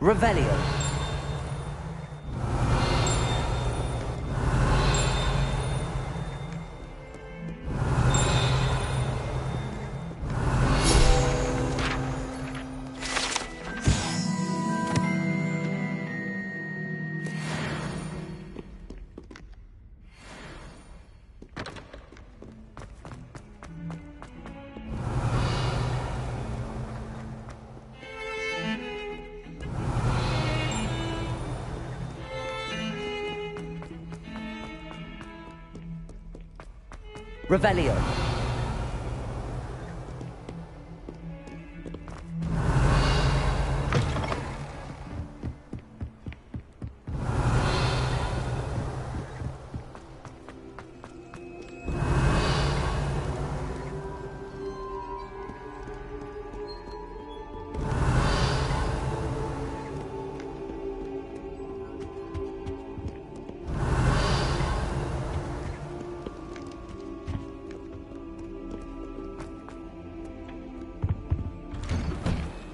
Revelio. Revelio.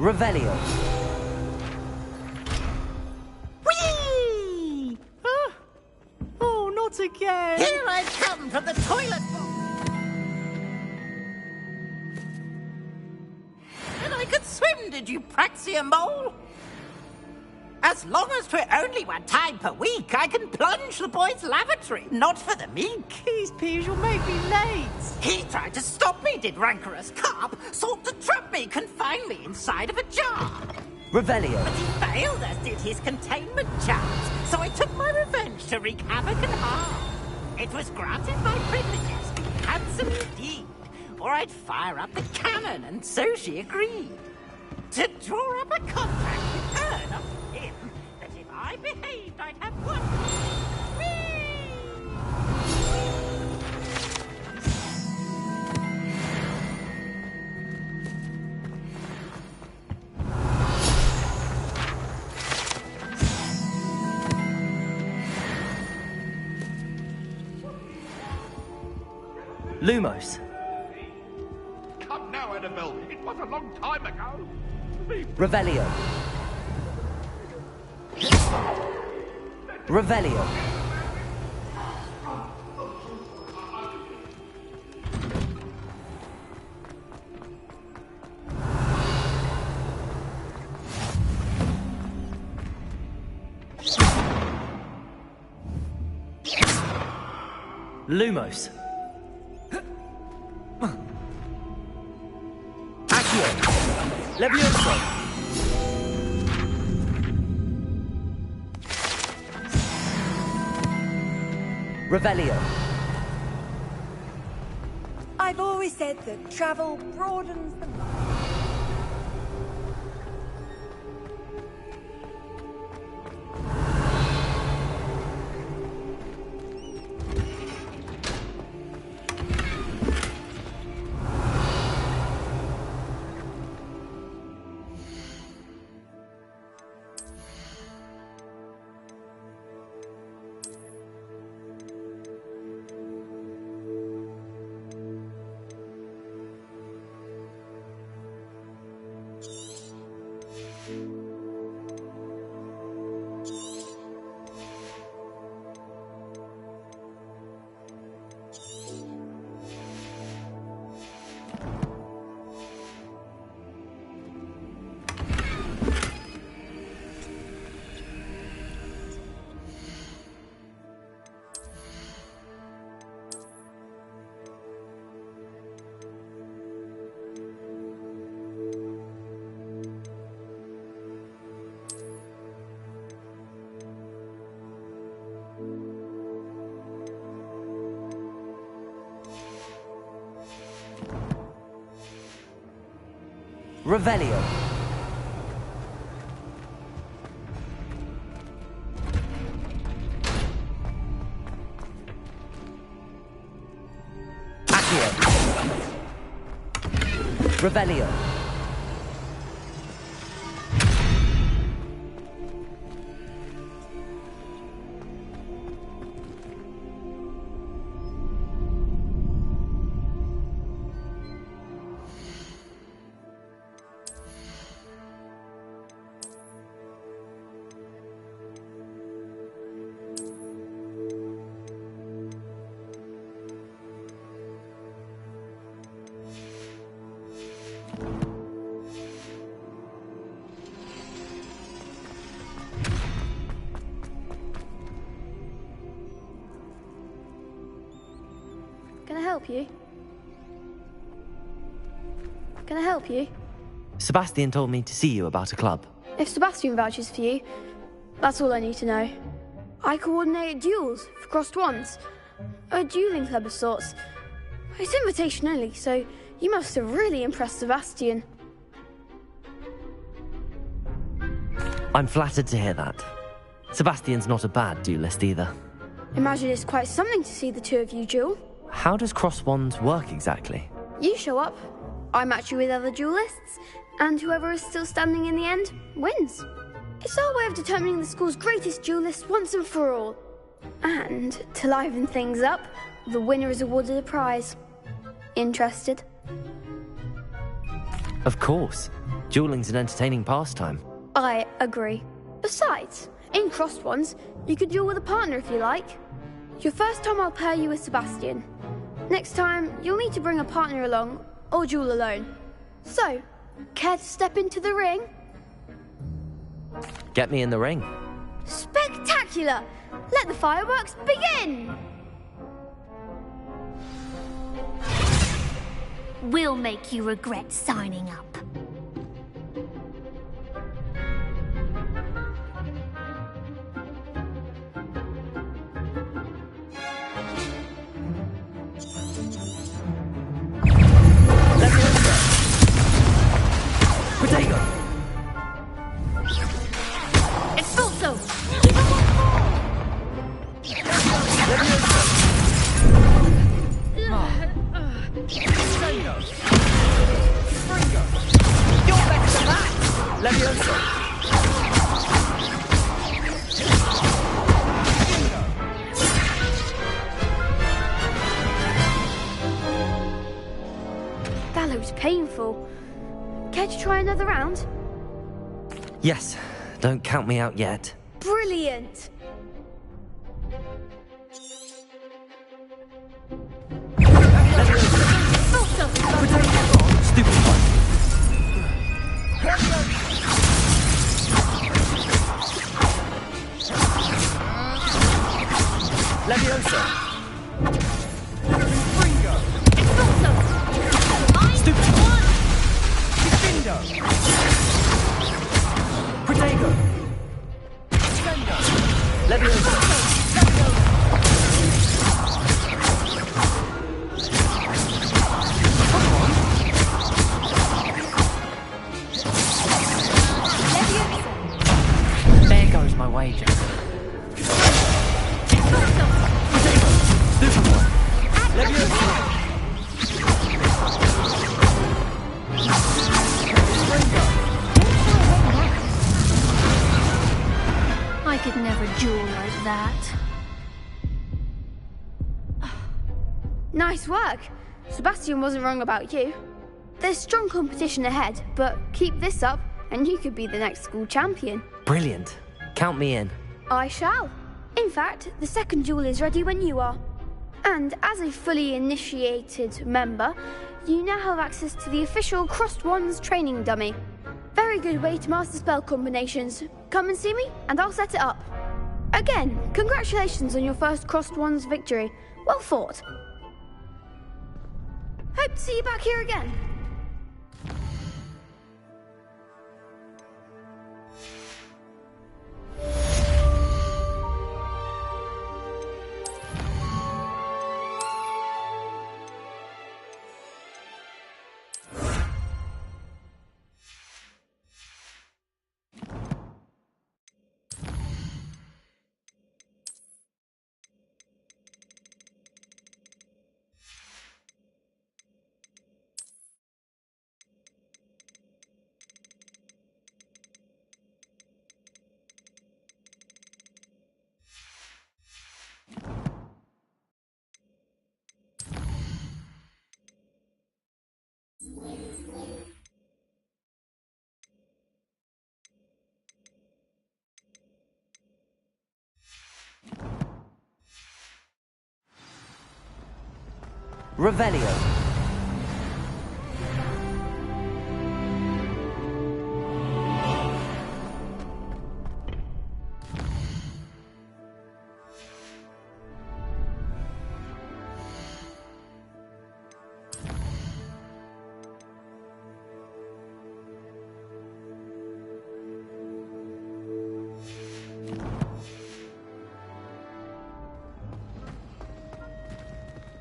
Revelio. Whee! Oh, not again! Here I come from the toilet bowl! And I could swim, did you, Praxia Mole? As long as we're only one time per week, I can plunge the boys' lavatory, not for the meek. Please, Piers, you'll make me late. He tried to stop me, did rancorous carp, sought to trap me, confine me inside of a jar. Revelio. But he failed, as did his containment charms, so I took my revenge to wreak havoc and harm. It was granted my privileges, be handsome indeed, or I'd fire up the cannon, and so she agreed. To draw up a contract with her, not him, that if I behaved, I'd have one. Lumos. Come now, Annabelle. It was a long time ago. Revelio. Revelio. Lumos. Accio. Levioso. Revelio. I've always said that travel broadens the mind. Revelio. Accio. Revelio. help you? Can I help you? Sebastian told me to see you about a club. If Sebastian vouches for you, that's all I need to know. I coordinate duels for crossed wands. A dueling club of sorts. It's invitation only, so you must have really impressed Sebastian. I'm flattered to hear that. Sebastian's not a bad duelist either. Imagine it's quite something to see the two of you duel. How does cross wands work exactly? You show up, I match you with other duelists, and whoever is still standing in the end wins. It's our way of determining the school's greatest duelist once and for all. And to liven things up, the winner is awarded a prize. Interested? Of course. Dueling's an entertaining pastime. I agree. Besides, in crossed ones, you could duel with a partner if you like. Your first time I'll pair you with Sebastian. Next time, you'll need to bring a partner along, or duel alone. So, care to step into the ring? Get me in the ring. Spectacular! Let the fireworks begin! We'll make you regret signing up. That looks painful. Care to try another round? Yes, don't count me out yet. Brilliant! Stupid one. Leviosa. Stupid one. Defendo. Protego. Leviosa. There goes my wager. I could never duel like that. Nice work. Sebastian wasn't wrong about you. There's strong competition ahead, but keep this up and you could be the next school champion. Brilliant. Count me in. I shall. In fact, the second duel is ready when you are. And as a fully initiated member, you now have access to the official Crossed Wands training dummy. Very good way to master spell combinations. Come and see me, and I'll set it up. Again, congratulations on your first Crossed Wands victory. Well fought. Hope to see you back here again. Revelio.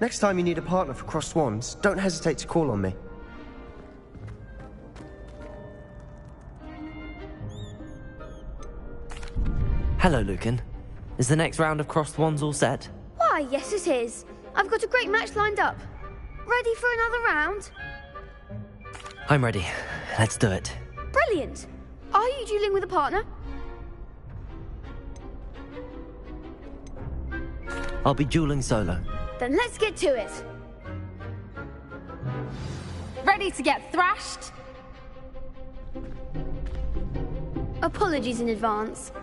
Next time you need a partner for Crossed Wands, don't hesitate to call on me. Hello, Lucan. Is the next round of Crossed Wands all set? Why, yes it is. I've got a great match lined up. Ready for another round? I'm ready. Let's do it. Brilliant. Are you dueling with a partner? I'll be dueling solo. Then let's get to it. Ready to get thrashed? Apologies in advance.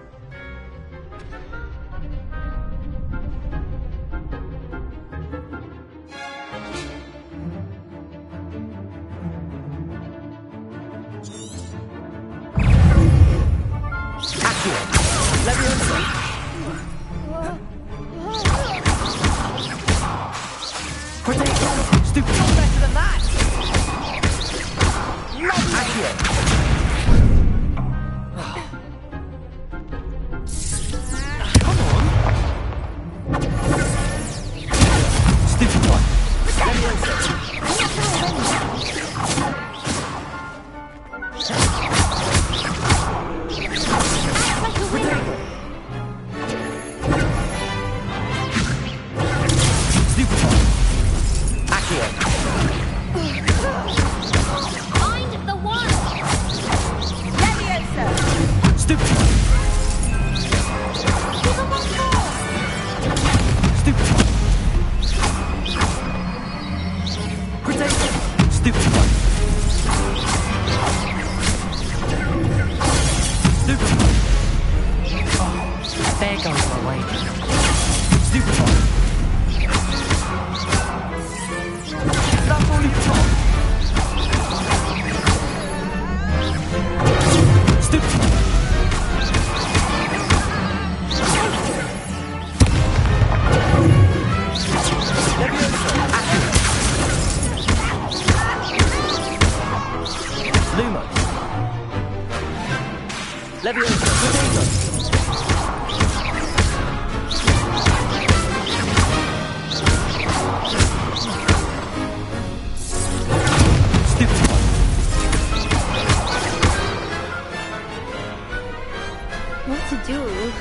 What a duel.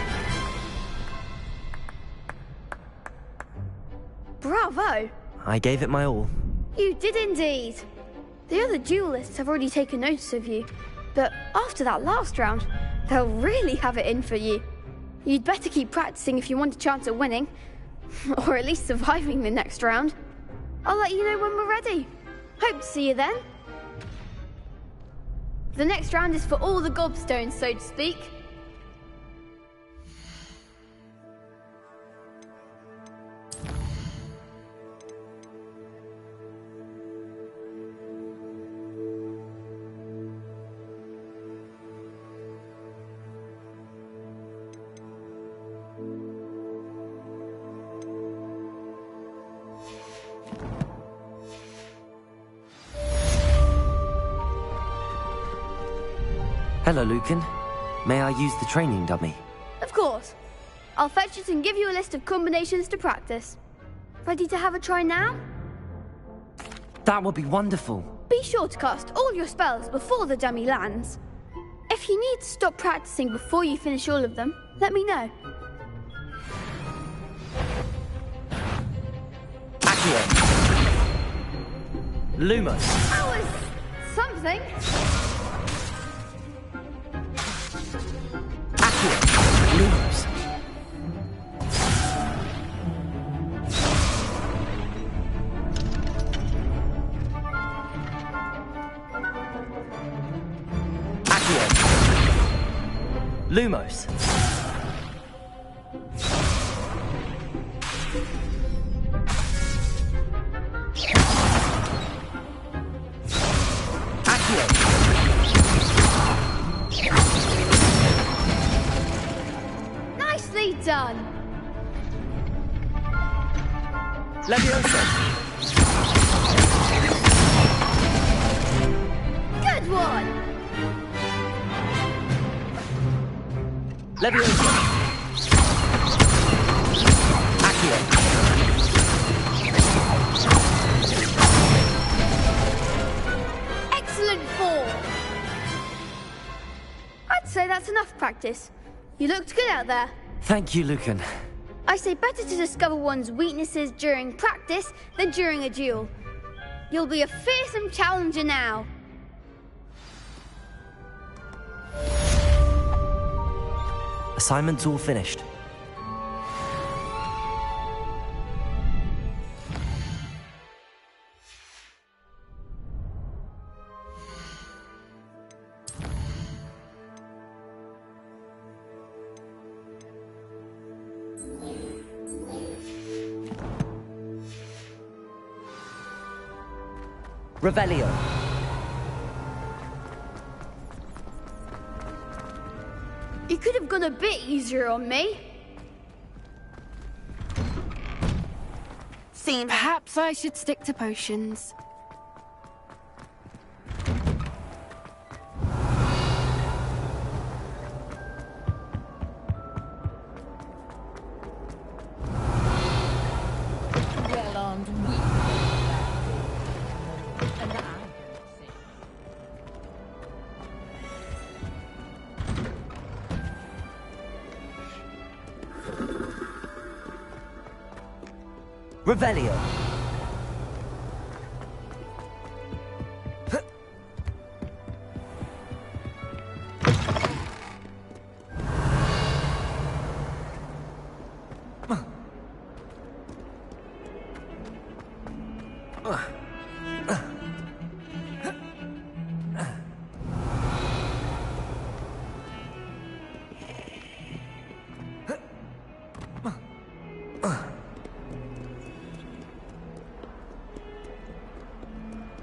Bravo! I gave it my all. You did indeed. The other duelists have already taken notice of you, but after that last round, they'll really have it in for you. You'd better keep practicing if you want a chance at winning, or at least surviving the next round. I'll let you know when we're ready. Hope to see you then. The next round is for all the gobstones, so to speak. Hello, Lucan. May I use the training dummy? Of course. I'll fetch it and give you a list of combinations to practice. Ready to have a try now? That would be wonderful. Be sure to cast all your spells before the dummy lands. If you need to stop practicing before you finish all of them, let me know. Accio. Lumos. That was something. Lumos. Accio. Lumos. Nicely done. Leviosa. Good one. Leviosa. Accio. say that's enough practice. You looked good out there. Thank you, Lucan. I say better to discover one's weaknesses during practice than during a duel. You'll be a fearsome challenger now. Assignment's all finished. Revelio. You could have gone a bit easier on me. Perhaps I should stick to potions. Well-armed weak. And I Revelio.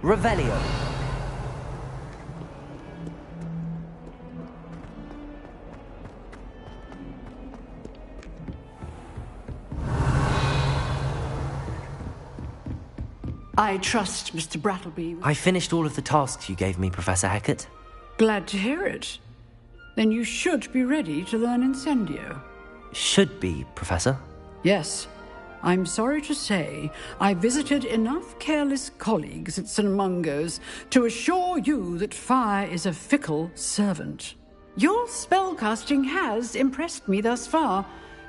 Revelio. I trust Mr. Brattleby. I finished all of the tasks you gave me, Professor Hecat. Glad to hear it. Then you should be ready to learn Incendio. Should be, Professor. Yes. I'm sorry to say, I visited enough careless colleagues at St. Mungo's to assure you that fire is a fickle servant. Your spellcasting has impressed me thus far,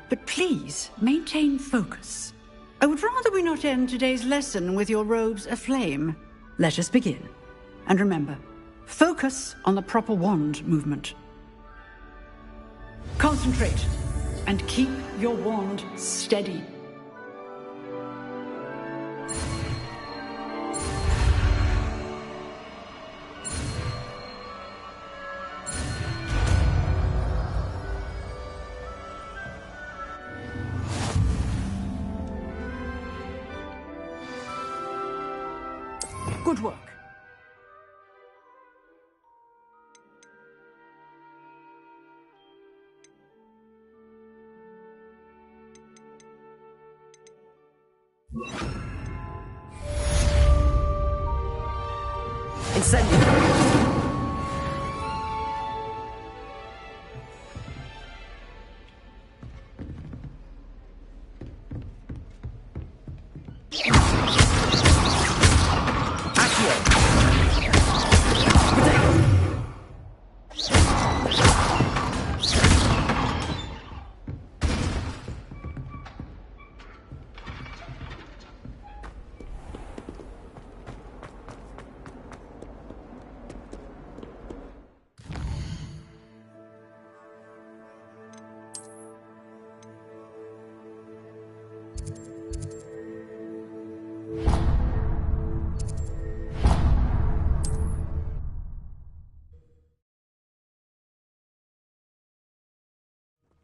but please maintain focus. I would rather we not end today's lesson with your robes aflame. Let us begin. And remember, focus on the proper wand movement. Concentrate, and keep your wand steady. Good work. Incendio.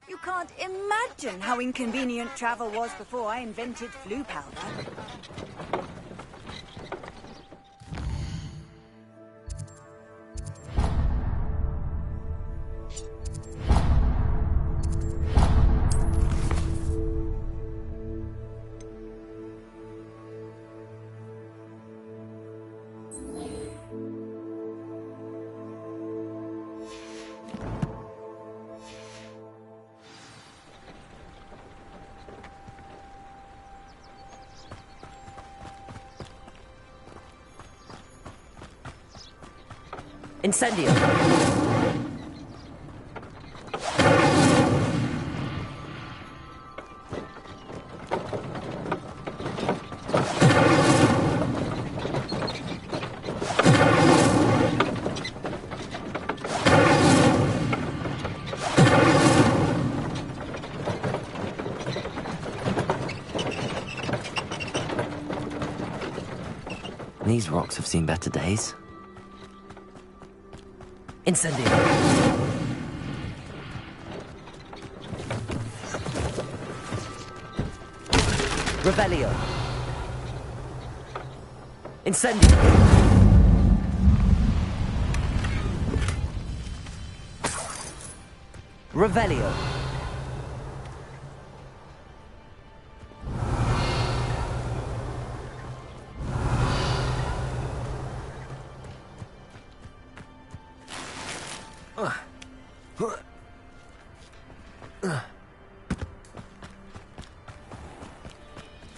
You can't imagine how inconvenient travel was before I invented flu powder. Incendio. These rocks have seen better days. Incendio! Revelio! Incendio! Revelio!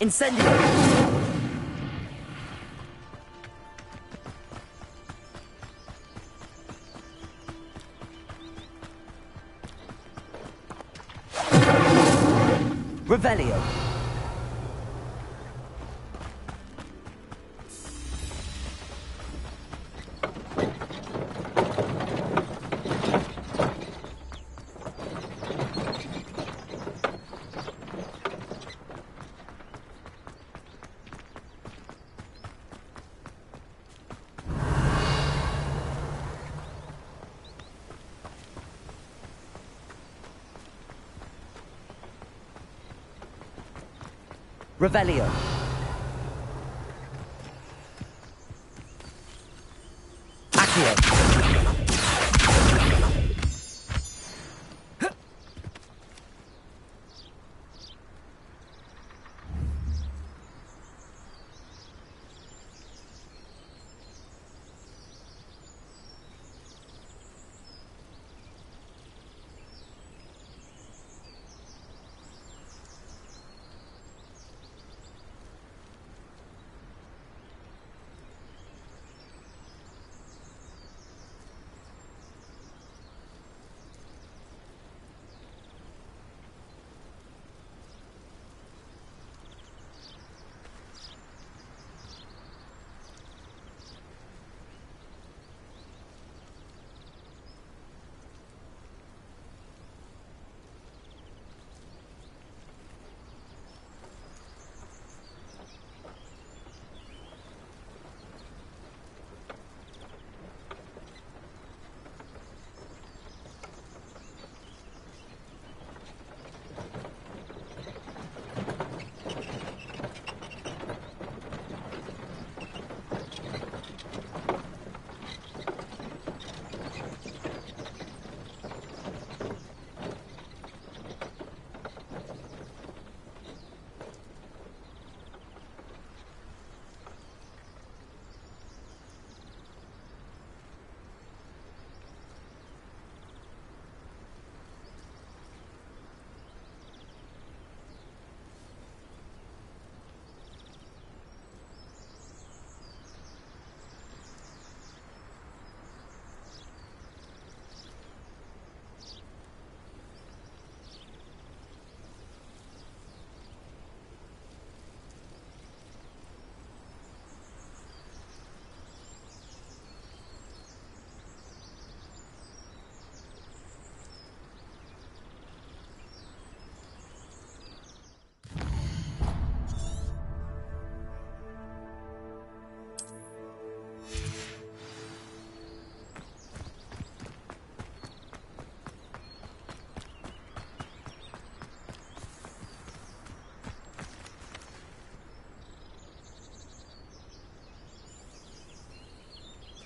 Incendio! Revelio! Revelio. Accio.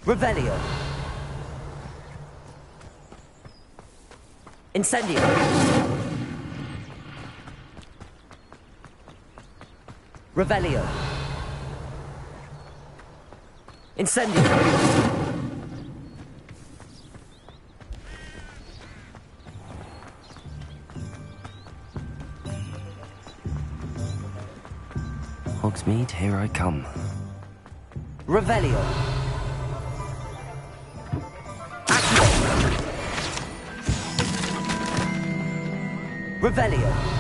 Revelio. Incendio. Revelio. Incendio. Hogsmeade, here I come. Revelio. Revelio.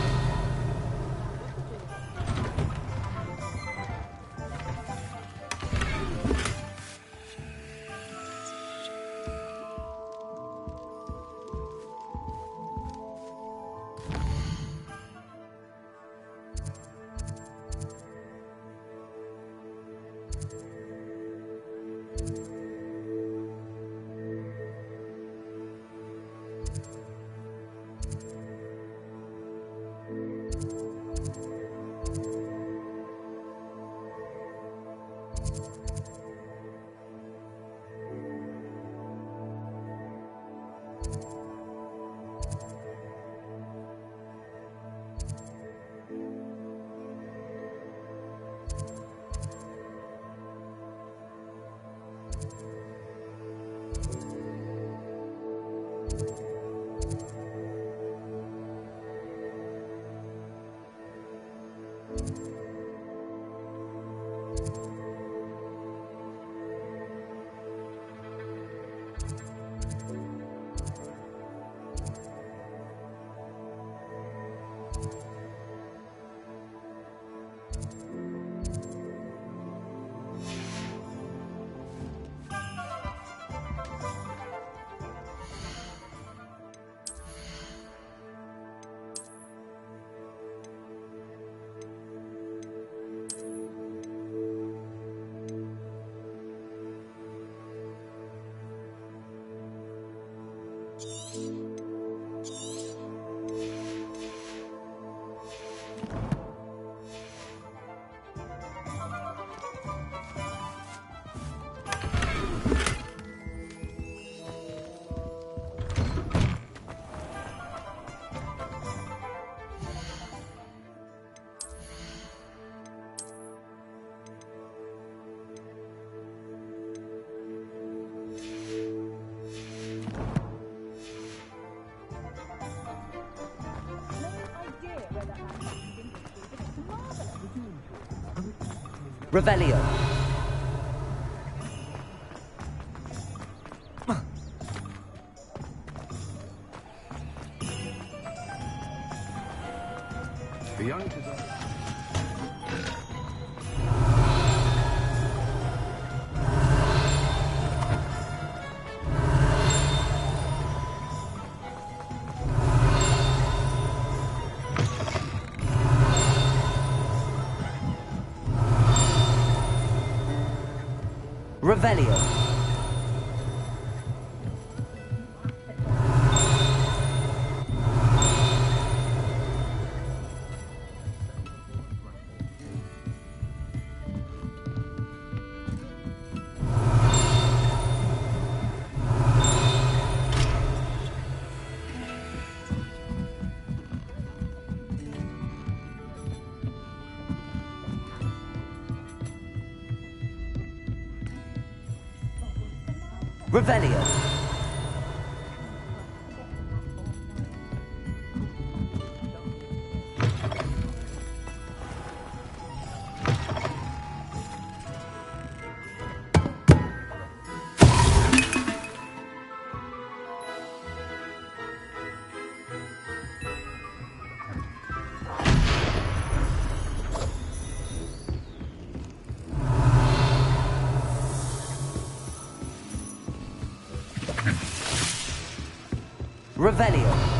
Revelio. Beyond his own. Revelio. Revelio. Revelio.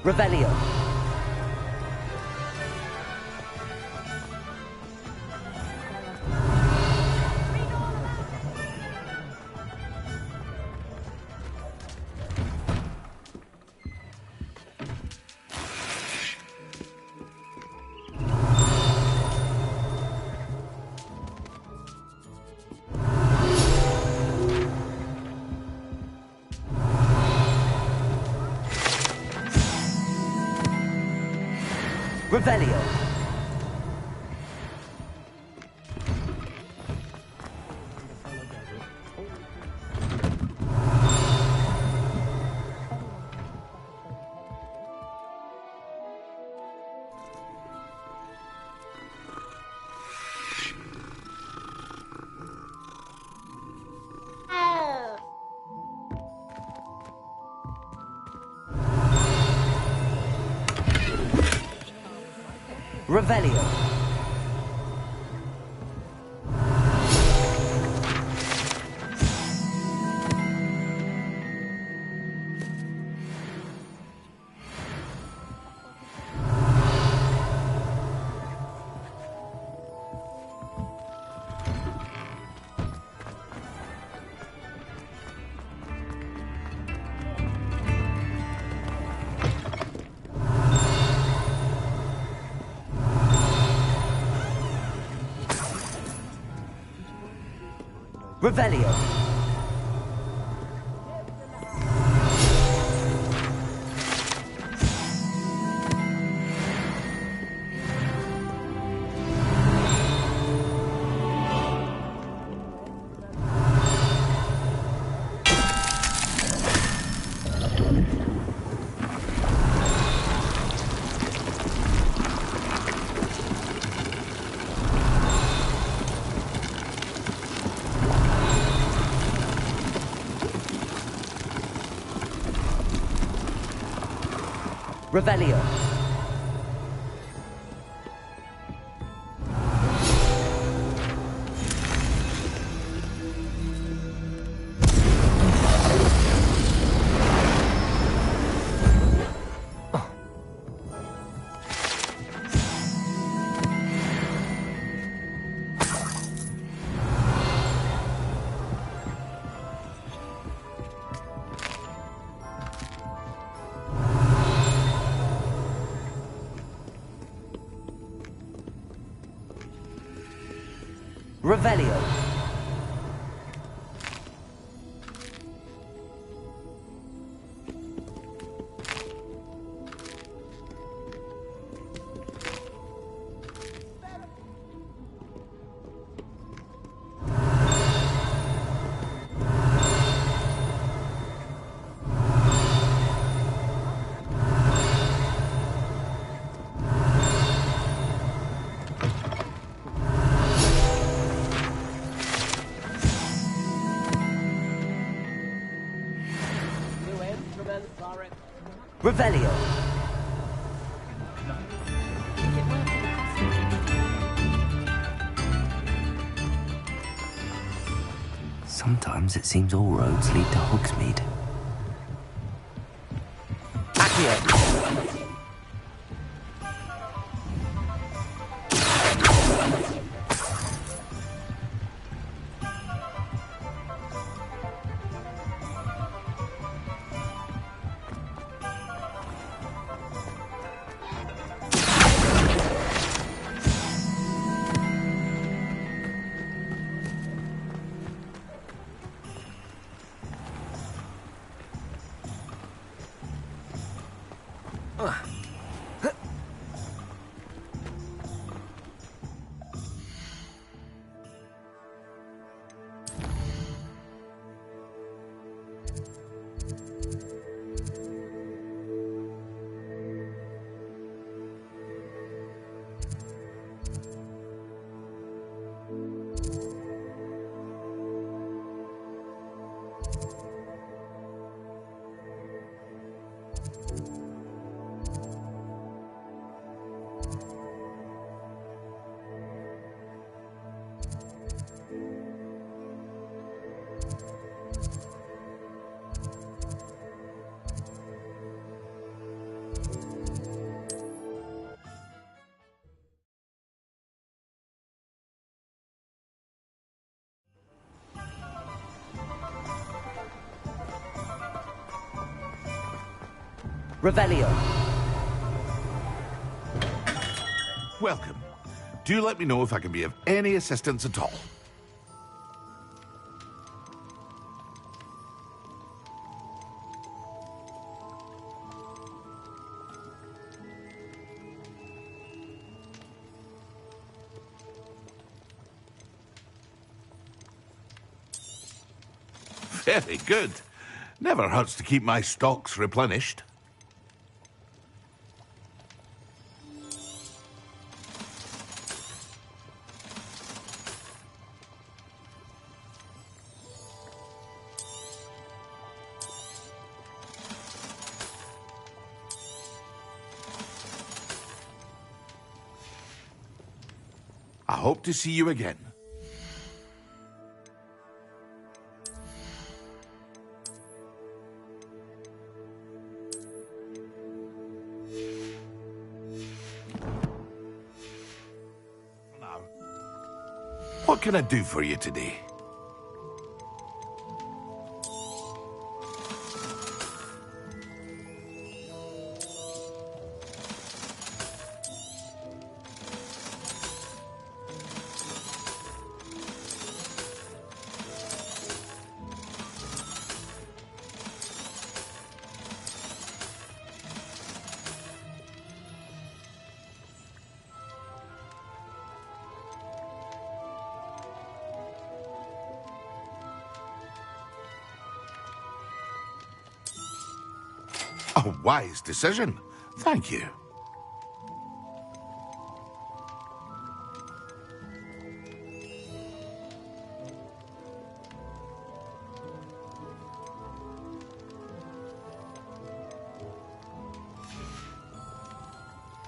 Revelio. Revelio. Revelio. Revelio. Revelio. Revelio. Revelio. Sometimes it seems all roads lead to Hogsmeade. Accio. Revelio. Welcome. Do let me know if I can be of any assistance at all. Very good. Never hurts to keep my stocks replenished. I hope to see you again. What can I do for you today? A wise decision. Thank you.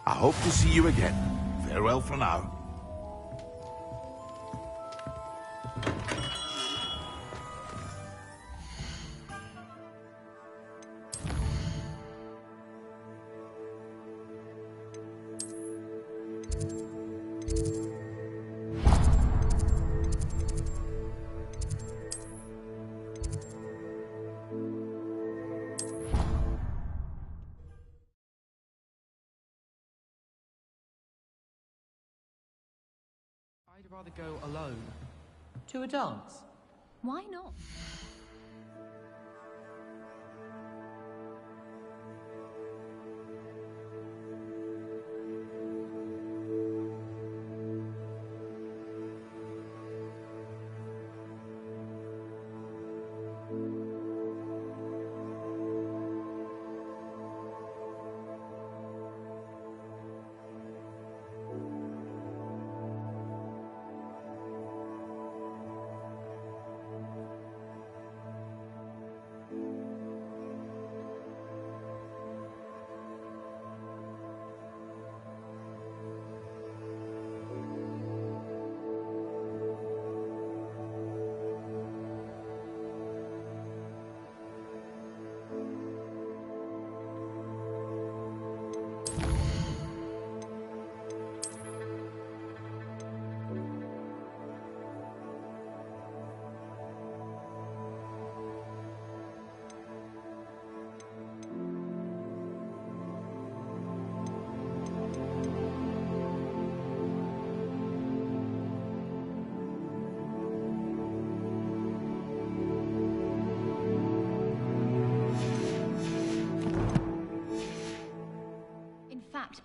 I hope to see you again. Farewell for now. I'd rather go alone. To a dance? Why not?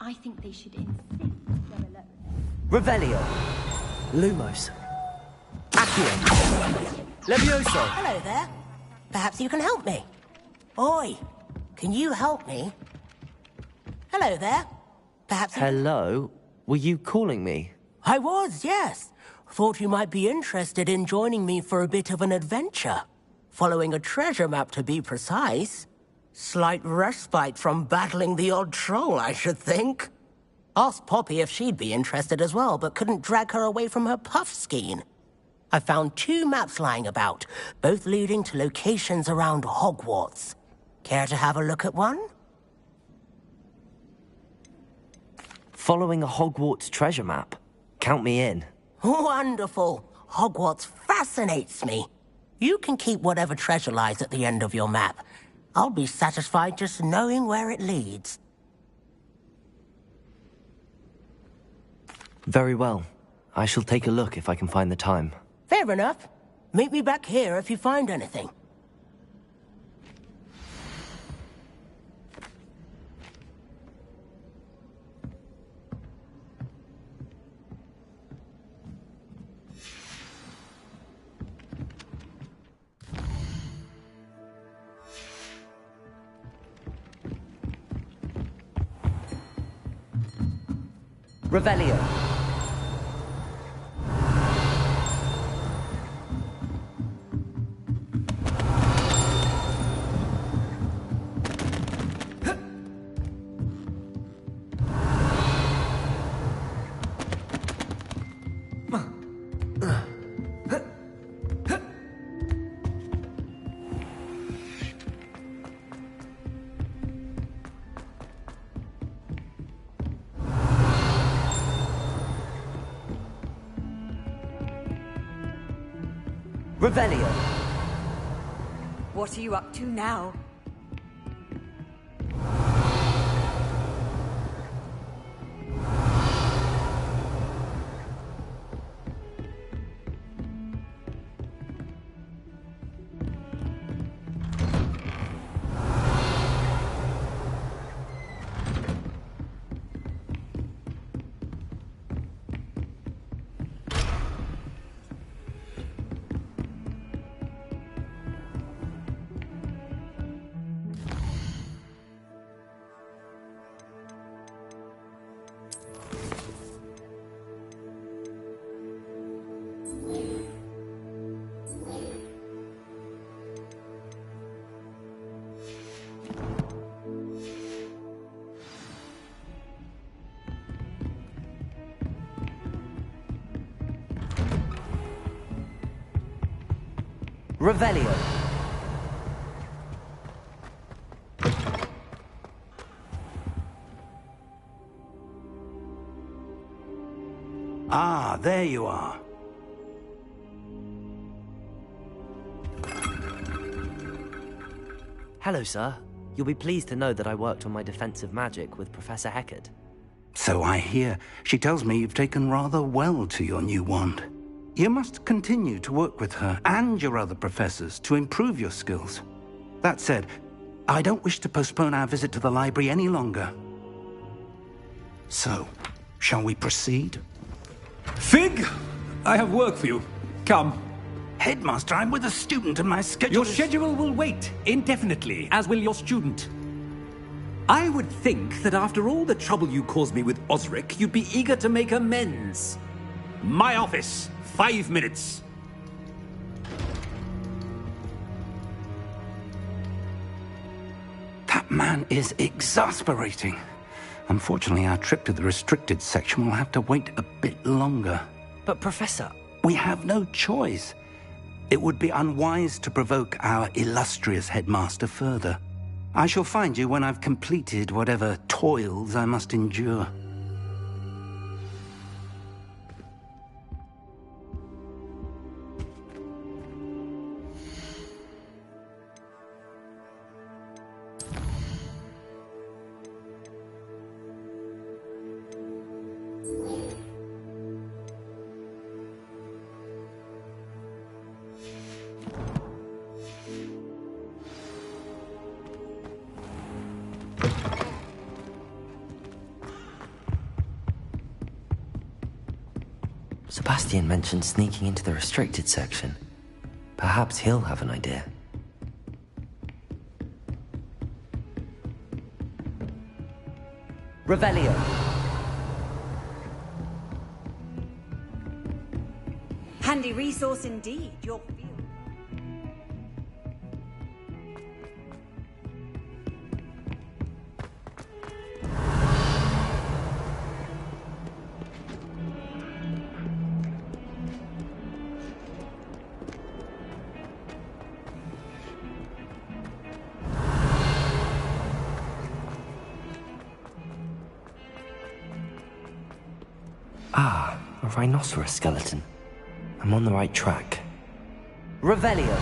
I think they should insist they're alone. Revelio. Lumos. Accio. Levioso. Hello there. Perhaps you can help me. Oi, can you help me? Hello there. Perhaps you Hello? Were you calling me? I was, yes. Thought you might be interested in joining me for a bit of an adventure. Following a treasure map, to be precise. Slight respite from battling the odd troll, I should think. Asked Poppy if she'd be interested as well, but couldn't drag her away from her puff skein. I found 2 maps lying about, both leading to locations around Hogwarts. Care to have a look at one? Following a Hogwarts treasure map. Count me in. Wonderful. Hogwarts fascinates me. You can keep whatever treasure lies at the end of your map. I'll be satisfied just knowing where it leads. Very well. I shall take a look if I can find the time. Fair enough. Meet me back here if you find anything. Revelio. Revelio. What are you up to now? Revelio. Ah, there you are. Hello, sir. You'll be pleased to know that I worked on my defensive magic with Professor Heckard. So I hear. She tells me you've taken rather well to your new wand. You must continue to work with her and your other professors to improve your skills. That said, I don't wish to postpone our visit to the library any longer. So, shall we proceed? Fig, I have work for you. Come. Headmaster, I'm with a student and my schedule Your schedule will wait indefinitely, as will your student. I would think that after all the trouble you caused me with Osric, you'd be eager to make amends. My office, 5 minutes. That man is exasperating. Unfortunately, our trip to the restricted section will have to wait a bit longer. But, Professor... We have no choice. It would be unwise to provoke our illustrious headmaster further. I shall find you when I've completed whatever toils I must endure. Sebastian mentioned sneaking into the restricted section. Perhaps he'll have an idea. Revelio. Handy resource indeed, your field. Ah, a rhinoceros skeleton. I'm on the right track. Revelio.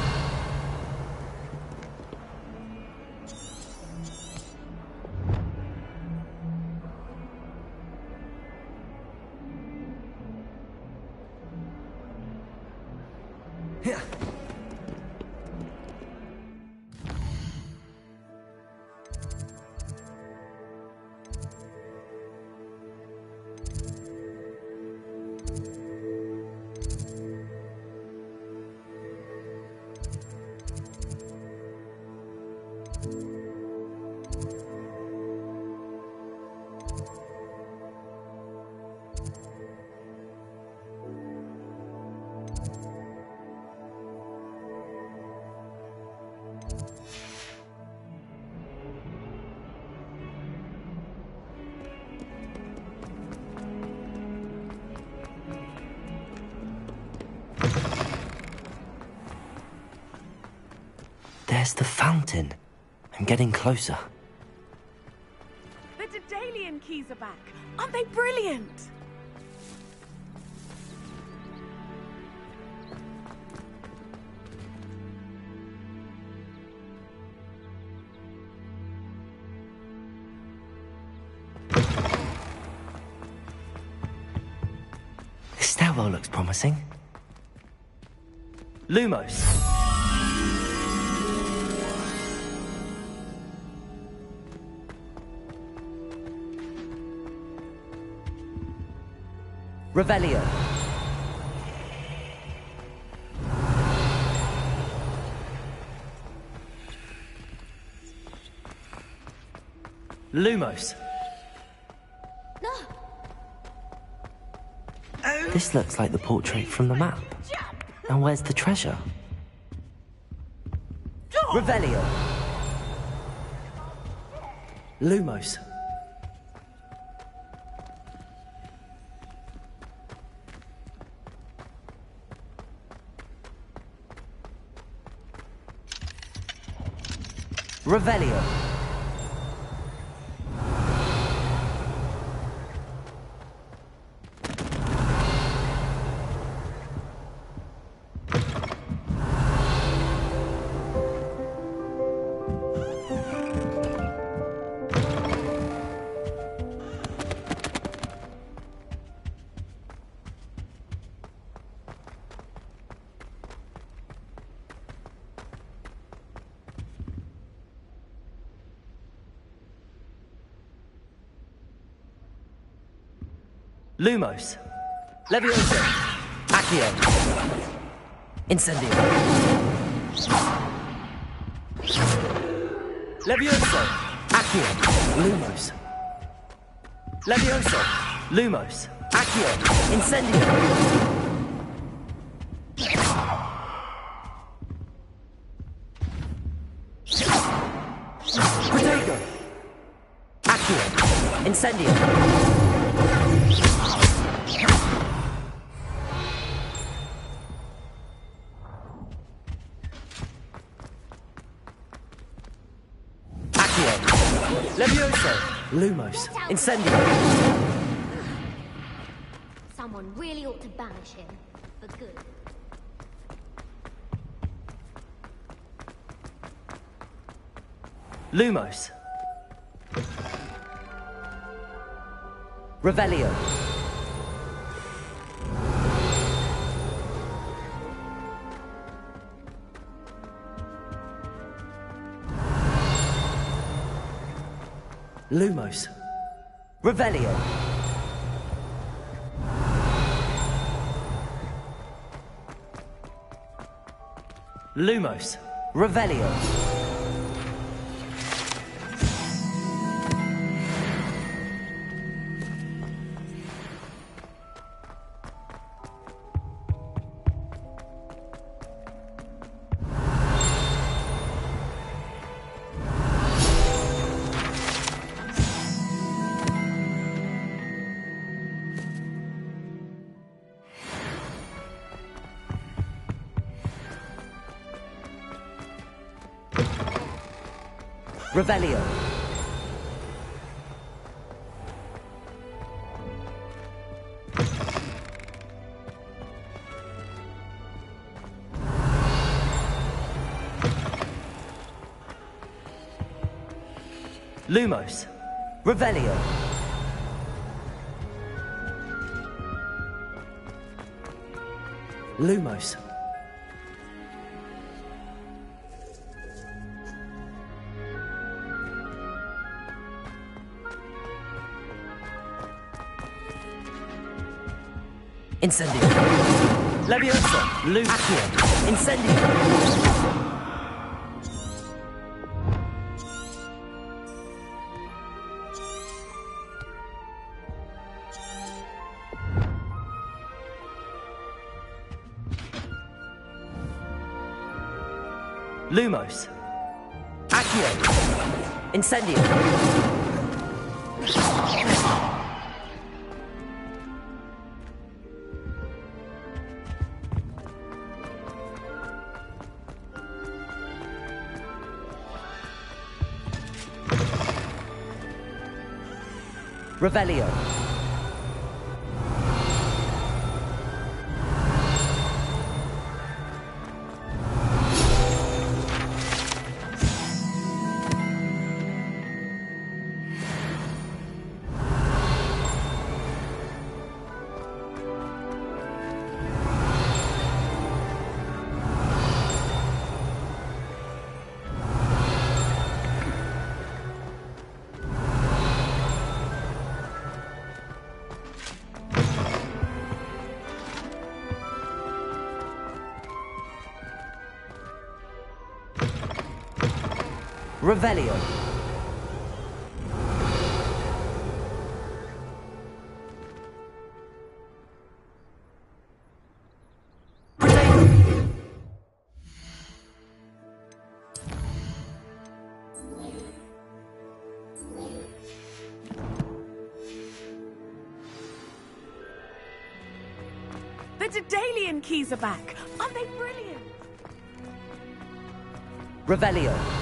There's the fountain. I'm getting closer. The Daedalian keys are back. Aren't they brilliant? This stairwell looks promising. Lumos. Revelio. Lumos. This looks like the portrait from the map. And where's the treasure? Revelio. Lumos. Revelio. Lumos. Levioso. Accio. Incendio. Levioso. Accio. Lumos. Levioso. Lumos. Accio. Incendio. Protego. Accio. Incendio. Levioso. Lumos. Incendio. Someone really ought to banish him. For good. Lumos. Revelio. Lumos. Revelio. Lumos. Revelio. Revelio. Lumos. Revelio. Lumos. Incendio. Levioso. Accio. Incendio. Lumos. Accio. Incendio. Revelio. Revelio. The Daedalian keys are back. Aren't they brilliant? Revelio.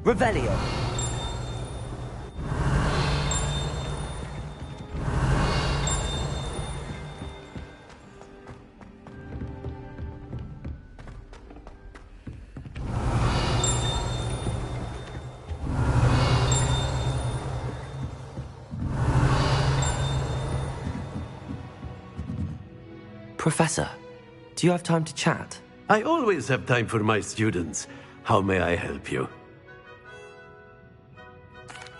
Revelio. Professor, do you have time to chat? I always have time for my students. How may I help you?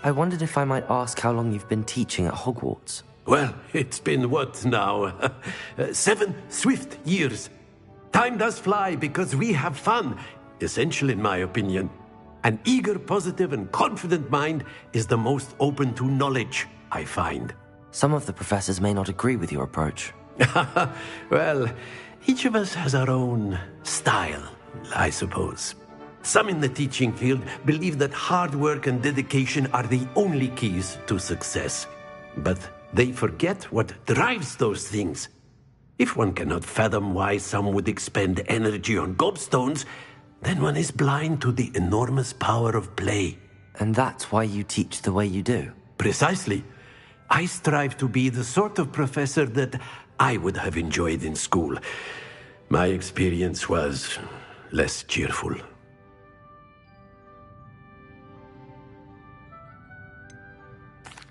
I wondered if I might ask how long you've been teaching at Hogwarts. Well, it's been what now? 7 swift years. Time does fly because we have fun. Essential in my opinion. An eager, positive, and confident mind is the most open to knowledge, I find. Some of the professors may not agree with your approach. Well, each of us has our own style, I suppose. Some in the teaching field believe that hard work and dedication are the only keys to success. But they forget what drives those things. If one cannot fathom why some would expend energy on gobstones, then one is blind to the enormous power of play. And that's why you teach the way you do? Precisely. I strive to be the sort of professor that I would have enjoyed in school. My experience was less cheerful.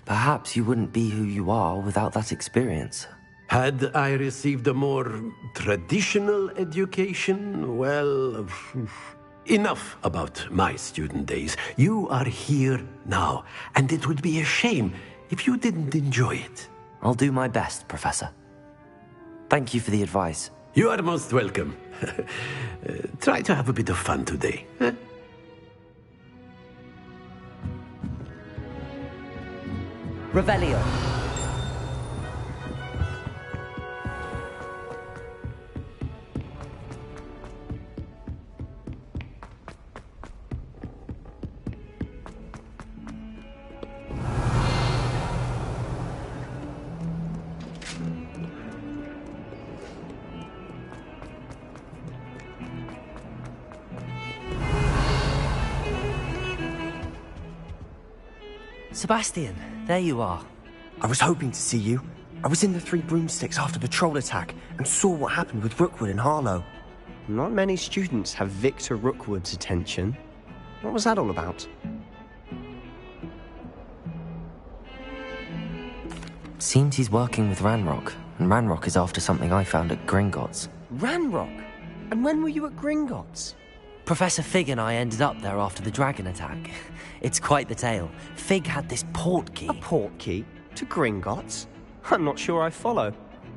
Perhaps you wouldn't be who you are without that experience. Had I received a more traditional education, well, enough about my student days. You are here now, and it would be a shame if you didn't enjoy it. I'll do my best, Professor. Thank you for the advice. You are most welcome. Try to have a bit of fun today. Huh? Revelio. Sebastian, there you are. I was hoping to see you. I was in the Three Broomsticks after the troll attack and saw what happened with Rookwood and Harlow. Not many students have Victor Rookwood's attention. What was that all about? Seems he's working with Ranrock, and Ranrock is after something I found at Gringotts. Ranrock? And when were you at Gringotts? Professor Fig and I ended up there after the dragon attack. It's quite the tale. Fig had this port key. A port key? To Gringotts? I'm not sure I follow.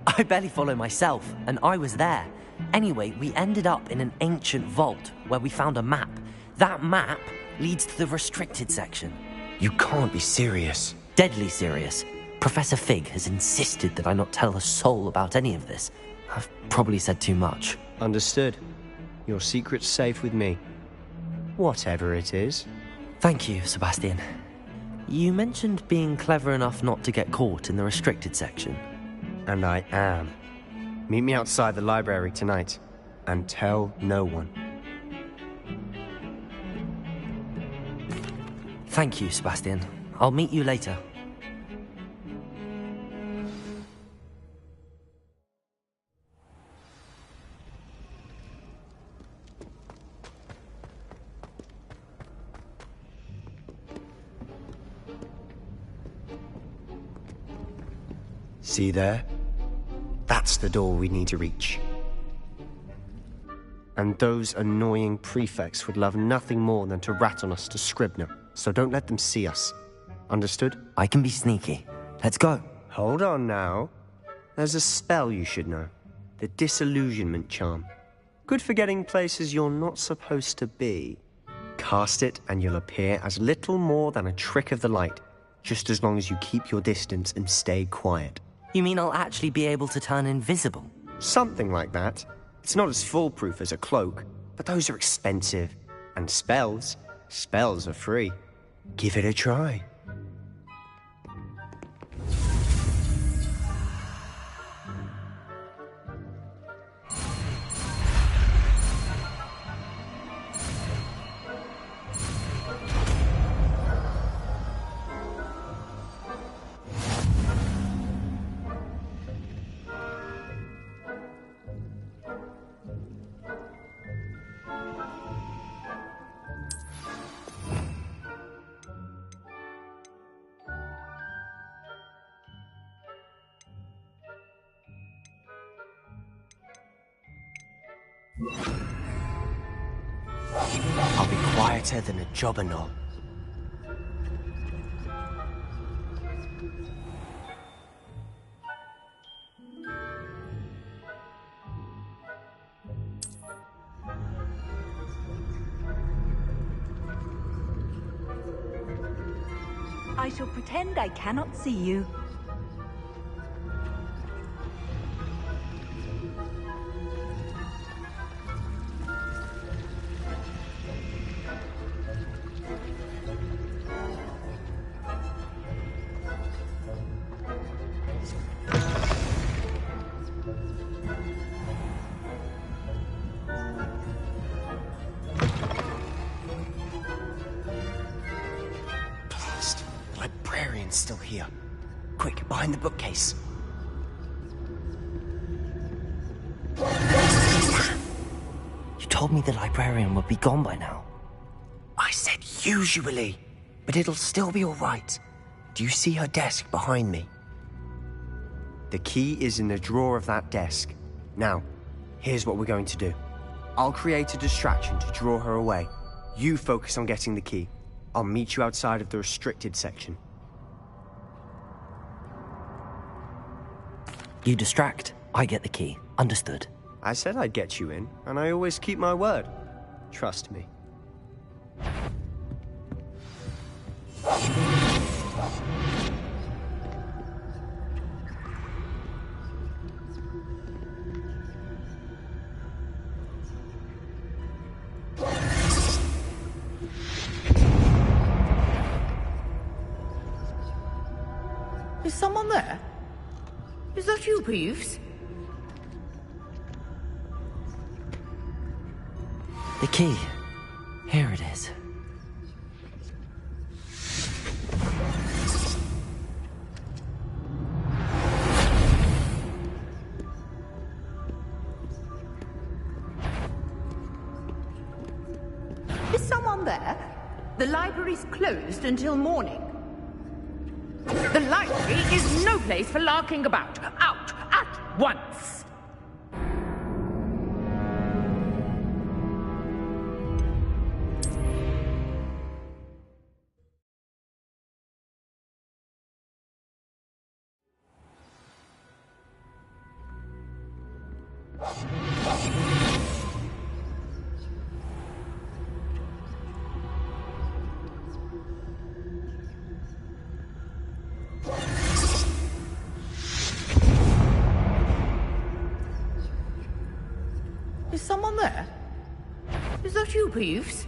I barely follow myself, and I was there. Anyway, we ended up in an ancient vault where we found a map. That map leads to the restricted section. You can't be serious. Deadly serious. Professor Fig has insisted that I not tell a soul about any of this. I've probably said too much. Understood. Your secret's safe with me. Whatever it is. Thank you, Sebastian. You mentioned being clever enough not to get caught in the restricted section. And I am. Meet me outside the library tonight, and tell no one. Thank you, Sebastian. I'll meet you later. See there? That's the door we need to reach. And those annoying prefects would love nothing more than to rat on us to Scribner, so don't let them see us. Understood? I can be sneaky. Let's go. Hold on now. There's a spell you should know. The Disillusionment Charm. Good for getting places you're not supposed to be. Cast it and you'll appear as little more than a trick of the light, just as long as you keep your distance and stay quiet. You mean I'll actually be able to turn invisible? Something like that. It's not as foolproof as a cloak, but those are expensive. And spells are free. Give it a try. I'll be quieter than a jobberknoll. I shall pretend I cannot see you. Still here. Quick, behind the bookcase. You told me the librarian would be gone by now. I said usually, but it'll still be all right. Do you see her desk behind me? The key is in the drawer of that desk. Now, here's what we're going to do. I'll create a distraction to draw her away. You focus on getting the key. I'll meet you outside of the restricted section. You distract, I get the key. Understood. I said I'd get you in, and I always keep my word. Trust me. Is someone there? Is that you, Peeves? The key. Here it is. Is someone there? The library's closed until morning. The library is no place for larking about. Out at once! Is someone there? Is that you, Peeves?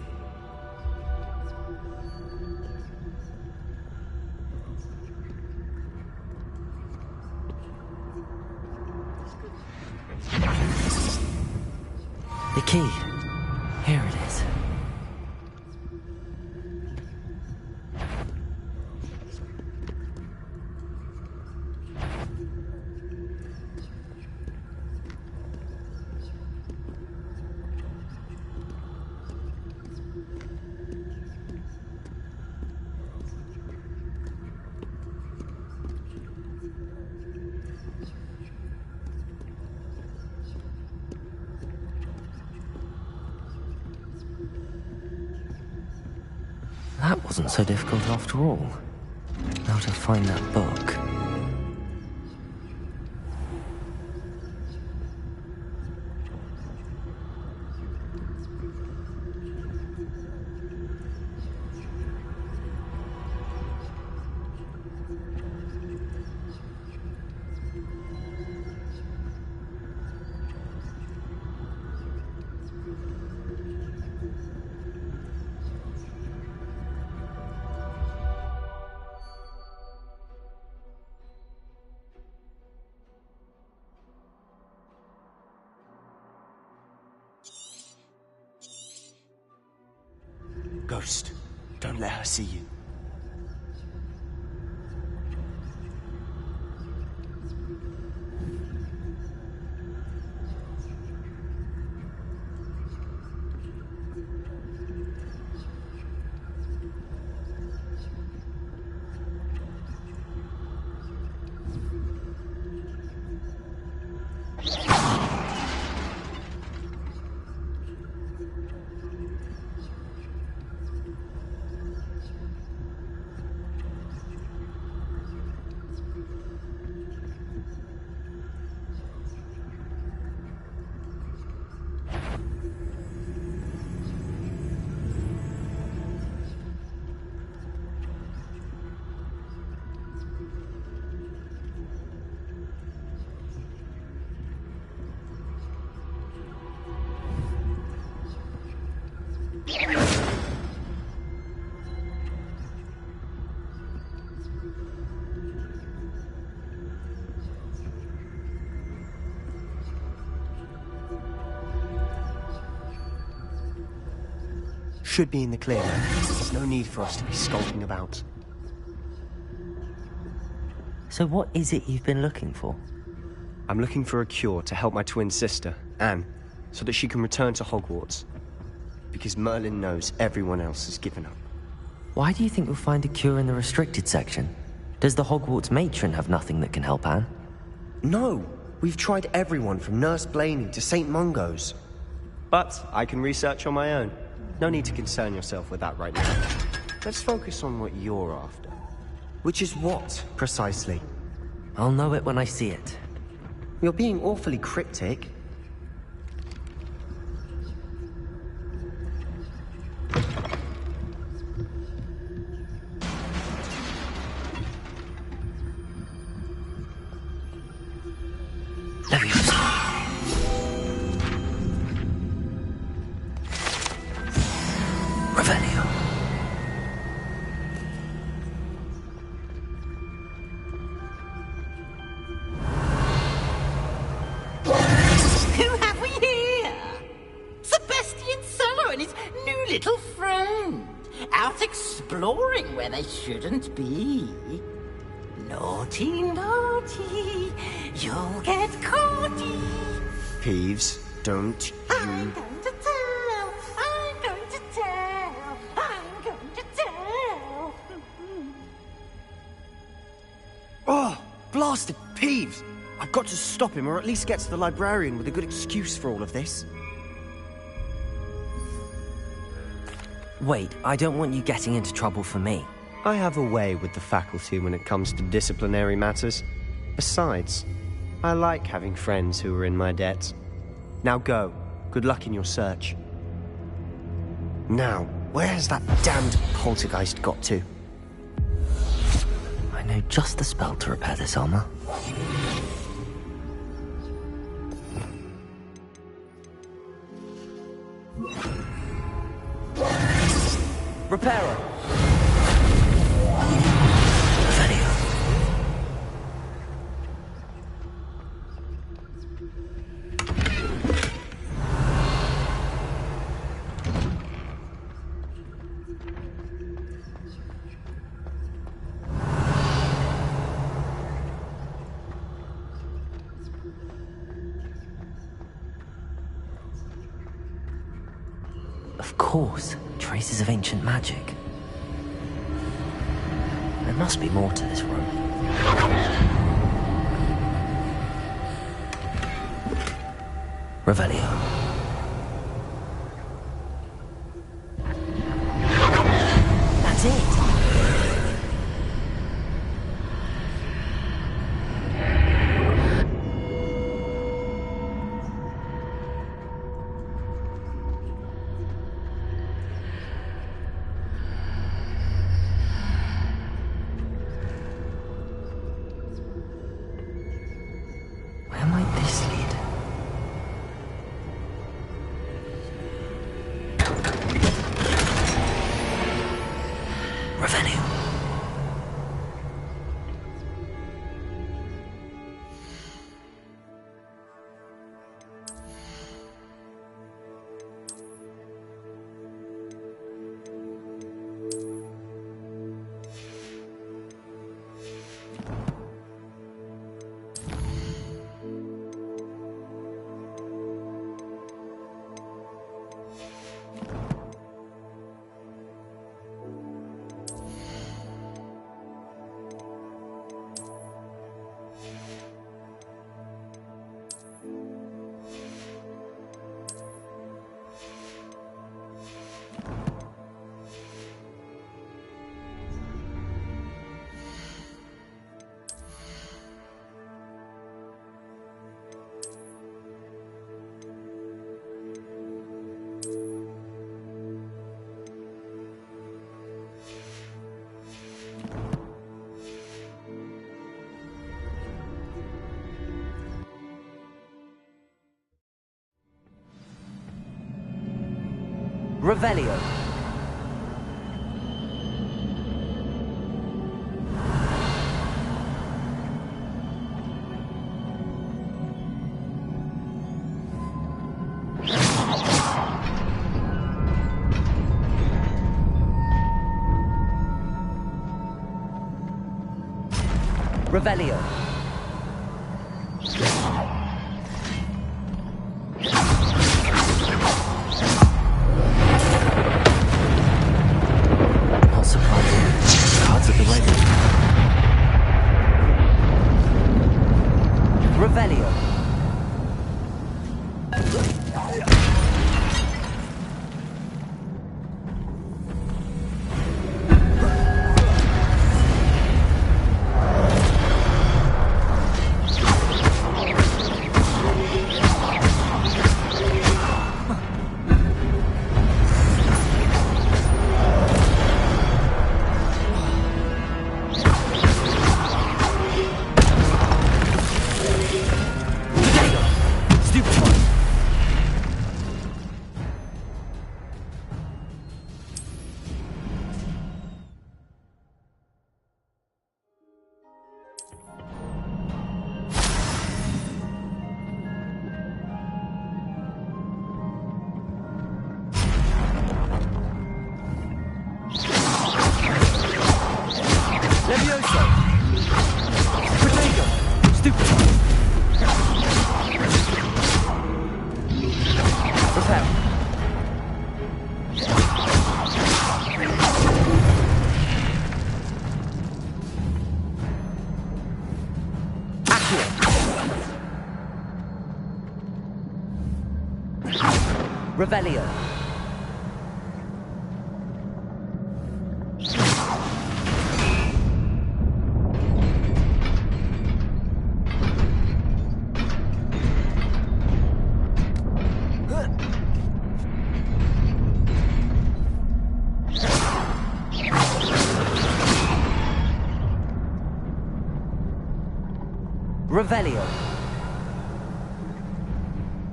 The key. Here it is. That wasn't so difficult after all. Now to find that book. Ghost, don't let her see you. should be in the clear now. There's no need for us to be skulking about. So what is it you've been looking for? I'm looking for a cure to help my twin sister, Anne, so that she can return to Hogwarts. Because Merlin knows everyone else has given up. Why do you think you'll find a cure in the restricted section? Does the Hogwarts matron have nothing that can help Anne? No! We've tried everyone from Nurse Blaney to St. Mungo's. But I can research on my own. No need to concern yourself with that right now. Let's focus on what you're after. Which is what, precisely? I'll know it when I see it. You're being awfully cryptic. Shouldn't be. Naughty, naughty, you'll get caughty. Peeves, don't you... I'm going to tell, I'm going to tell, I'm going to tell. Oh, blasted Peeves! I've got to stop him, or at least get to the librarian with a good excuse for all of this. Wait, I don't want you getting into trouble for me. I have a way with the faculty when it comes to disciplinary matters. Besides, I like having friends who are in my debt. Now go. Good luck in your search. Now, where has that damned poltergeist got to? I know just the spell to repair this armor. Repairer! Of course, traces of ancient magic. There must be more to this room. Revelio. That's it! Where might this lead? Revelio. Revelio. Revelio. Not surprising. Cards at the ready. Revelio. Revelio. Revelio.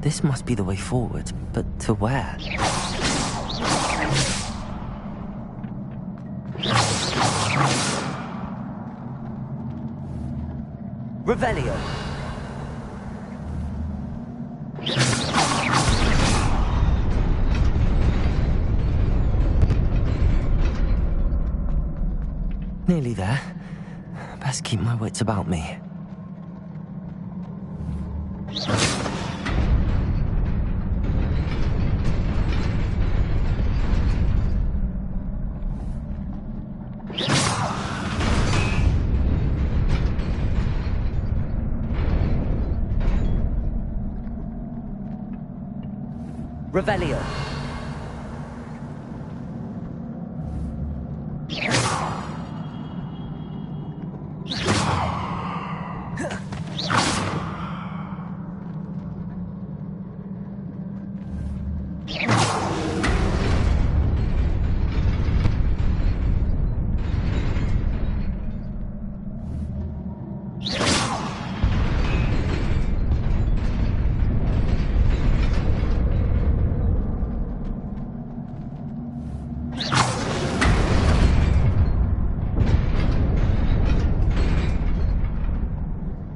This must be the way forward, but to where? Revelio. Nearly there. Best keep my wits about me. Revelio.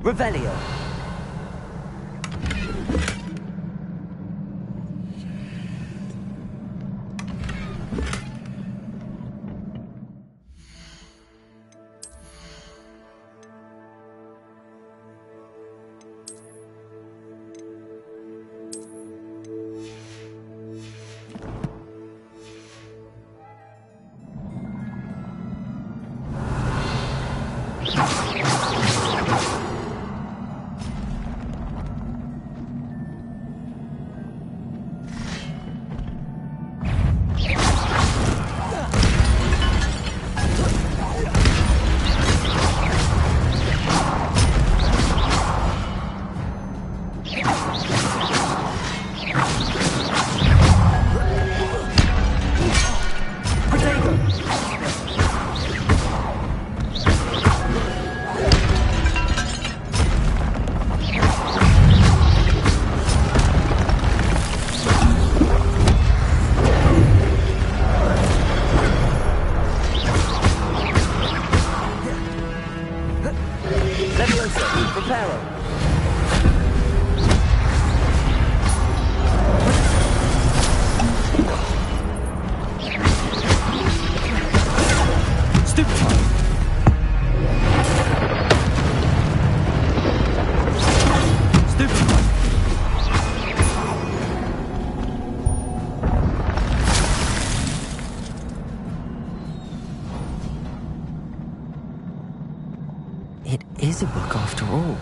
Revelio. is a book after all.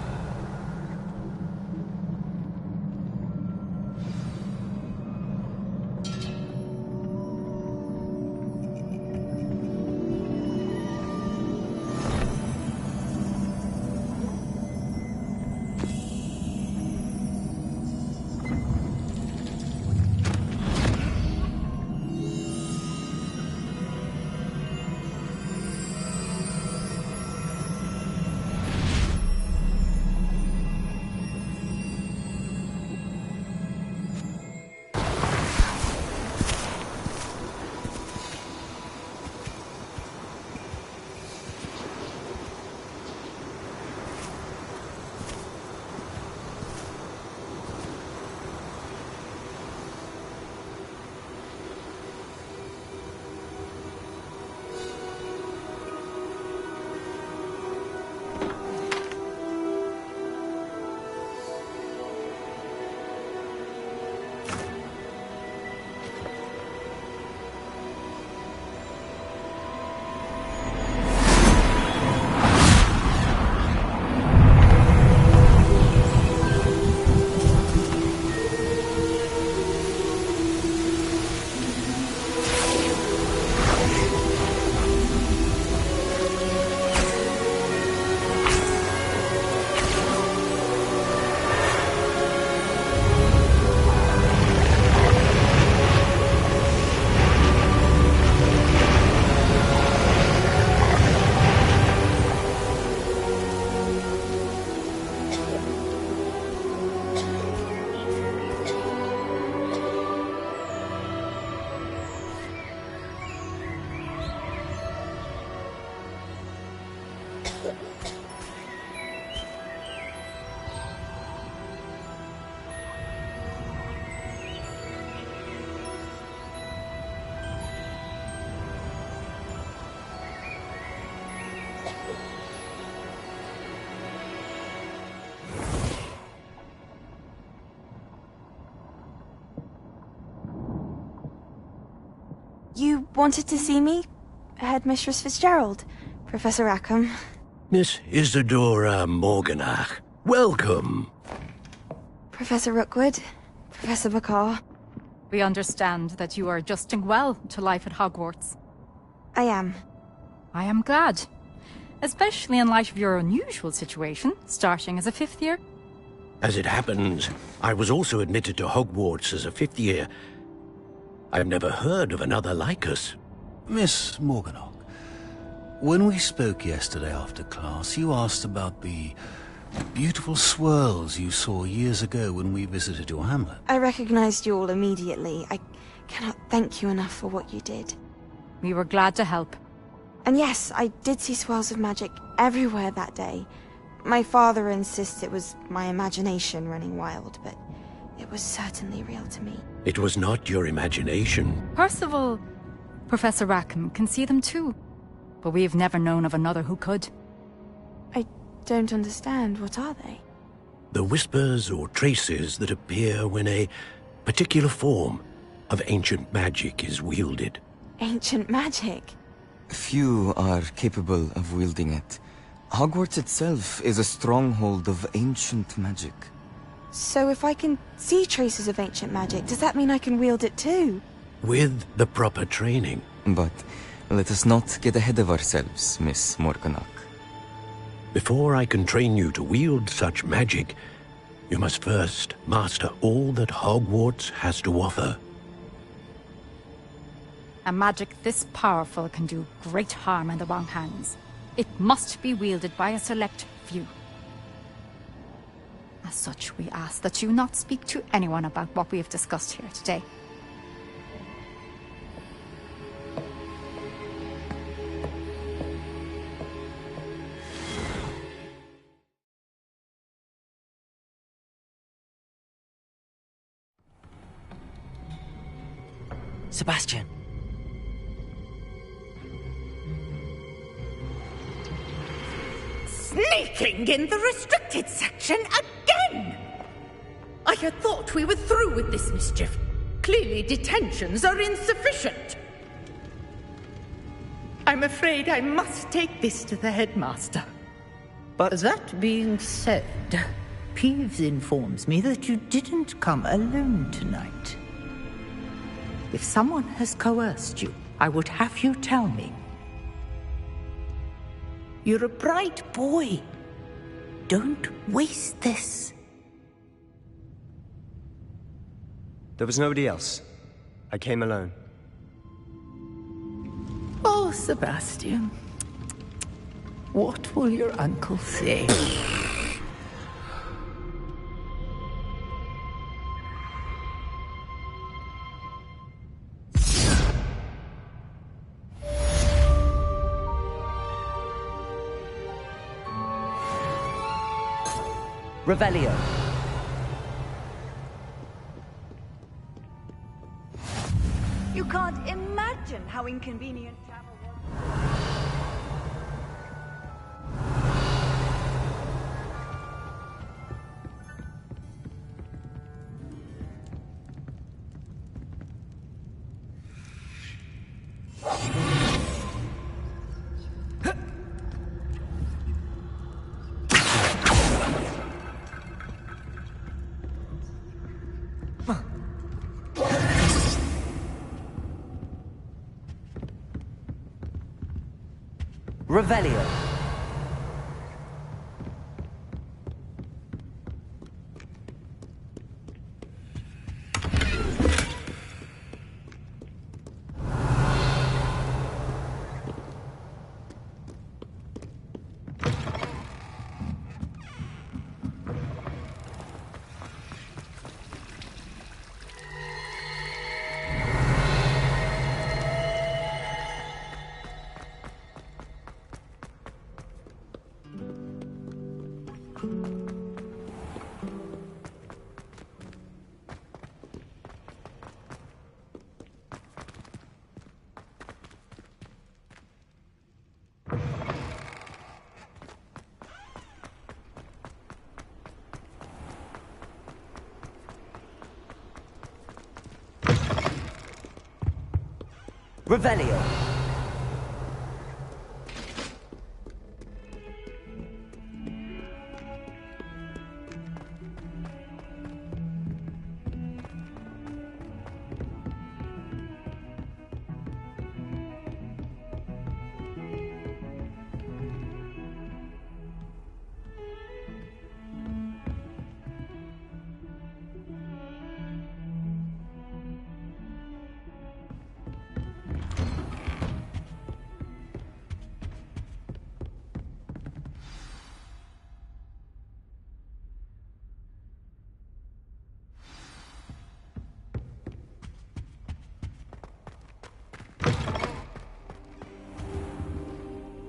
You wanted to see me? Headmistress Fitzgerald? Professor Rackham? Miss Isadora Morganach, welcome. Professor Rookwood? Professor Bakar? We understand that you are adjusting well to life at Hogwarts. I am. I am glad. Especially in light of your unusual situation, starting as a 5th year. As it happens, I was also admitted to Hogwarts as a 5th year. I've never heard of another like us. Miss Morganach, when we spoke yesterday after class, you asked about the beautiful swirls you saw years ago when we visited your hamlet. I recognized you all immediately. I cannot thank you enough for what you did. We were glad to help. And yes, I did see swirls of magic everywhere that day. My father insists it was my imagination running wild, but it was certainly real to me. It was not your imagination. Percival, Professor Rackham can see them too. But we've never known of another who could. I don't understand. What are they? The whispers or traces that appear when a particular form of ancient magic is wielded. Ancient magic? Few are capable of wielding it. Hogwarts itself is a stronghold of ancient magic. So if I can see traces of ancient magic, does that mean I can wield it too? With the proper training. But let us not get ahead of ourselves, Miss Morganach. Before I can train you to wield such magic, you must first master all that Hogwarts has to offer. A magic this powerful can do great harm in the wrong hands. It must be wielded by a select few. As such, we ask that you not speak to anyone about what we have discussed here today. Sebastian. Sneaking in the restricted section again! I had thought we were through with this mischief. Clearly detentions are insufficient. I'm afraid I must take this to the headmaster. But that being said, Peeves informs me that you didn't come alone tonight. If someone has coerced you, I would have you tell me. You're a bright boy. Don't waste this. there was nobody else. I came alone. Oh, Sebastian. What will your uncle say? Revelio. You can't imagine how inconvenient travel was. Revelio. Revelio.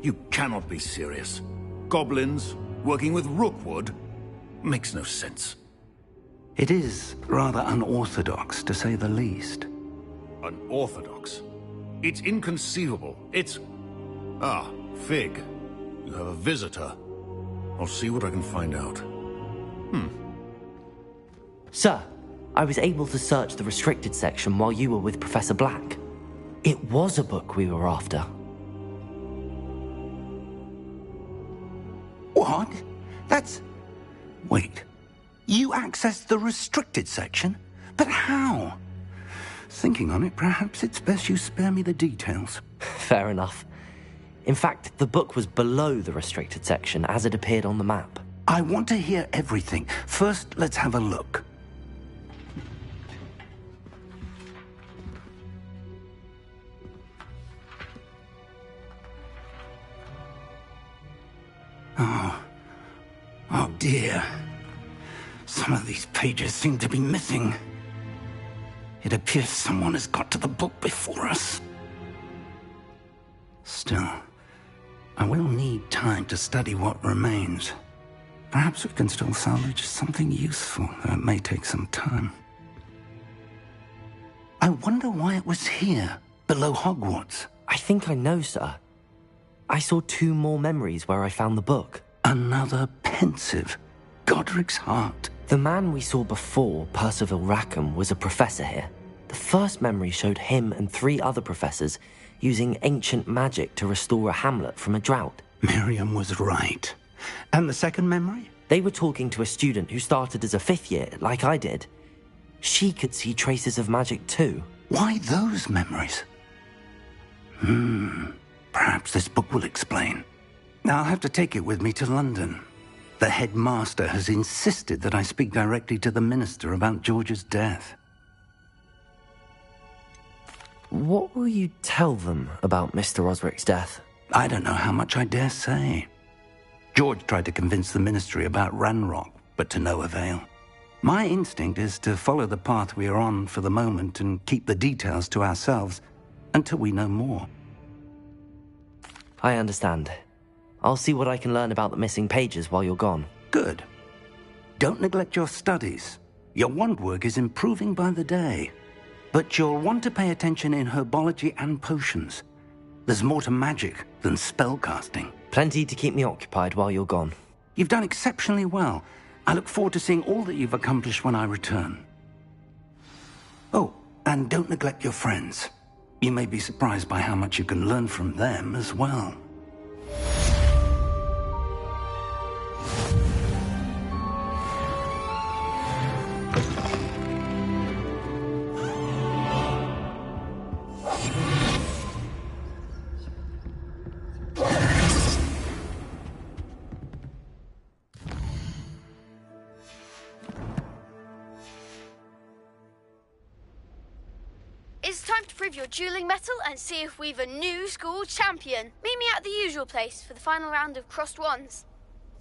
You cannot be serious. Goblins working with Rookwood makes no sense. It is rather unorthodox, to say the least. Unorthodox? It's inconceivable. It's... Ah, Fig. You have a visitor. I'll see what I can find out. Sir, I was able to search the restricted section while you were with Professor Black. It was a book we were after. What? That's... Wait. You accessed the restricted section? But how? Thinking on it, perhaps it's best you spare me the details. Fair enough. In fact, the book was below the restricted section as it appeared on the map. I want to hear everything. First, let's have a look. Oh dear. Some of these pages seem to be missing. It appears someone has got to the book before us. Still, I will need time to study what remains. Perhaps we can still salvage something useful, though it may take some time. I wonder why it was here, below Hogwarts. I think I know, sir. I saw 2 more memories where I found the book. Another pensive. Godric's heart. The man we saw before, Percival Rackham, was a professor here. The first memory showed him and 3 other professors using ancient magic to restore a hamlet from a drought. Miriam was right. And the second memory? They were talking to a student who started as a 5th year, like I did. She could see traces of magic too. Why those memories? Perhaps this book will explain. Now I'll have to take it with me to London. The headmaster has insisted that I speak directly to the minister about George's death. What will you tell them about Mr. Osric's death? I don't know how much I dare say. George tried to convince the ministry about Ranrock, but to no avail. My instinct is to follow the path we are on for the moment and keep the details to ourselves until we know more. I understand. I'll see what I can learn about the missing pages while you're gone. Good. Don't neglect your studies. Your wand work is improving by the day. But you'll want to pay attention in herbology and potions. There's more to magic than spellcasting. Plenty to keep me occupied while you're gone. You've done exceptionally well. I look forward to seeing all that you've accomplished when I return. Oh, and don't neglect your friends. You may be surprised by how much you can learn from them as well. It's time to prove your dueling mettle and see if we've a new school champion. Meet me at the usual place for the final round of crossed wands.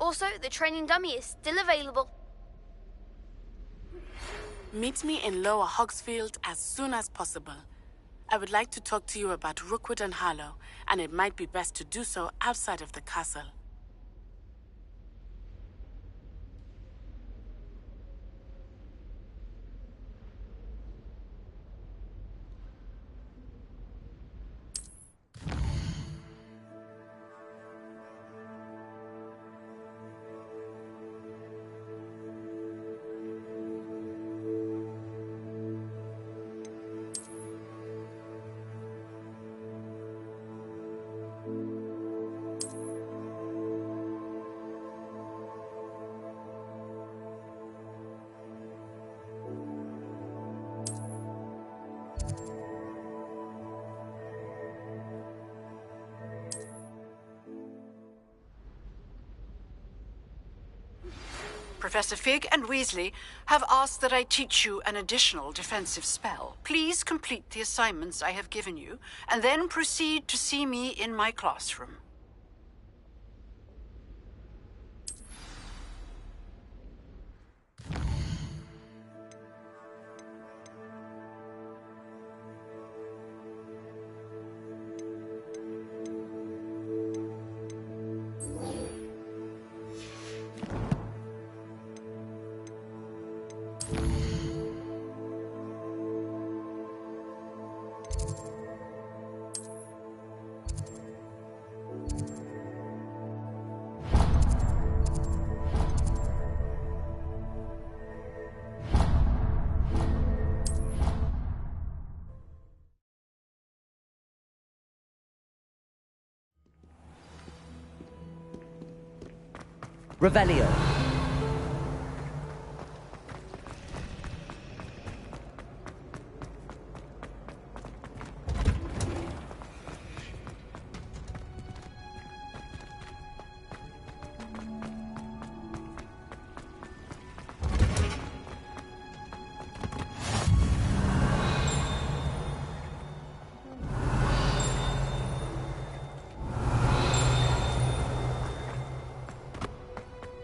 Also, the training dummy is still available. Meet me in Lower Hogsfield as soon as possible. I would like to talk to you about Rookwood and Harlow, and it might be best to do so outside of the castle. Professor Fig and Weasley have asked that I teach you an additional defensive spell. Please complete the assignments I have given you, and then proceed to see me in my classroom. Revelio.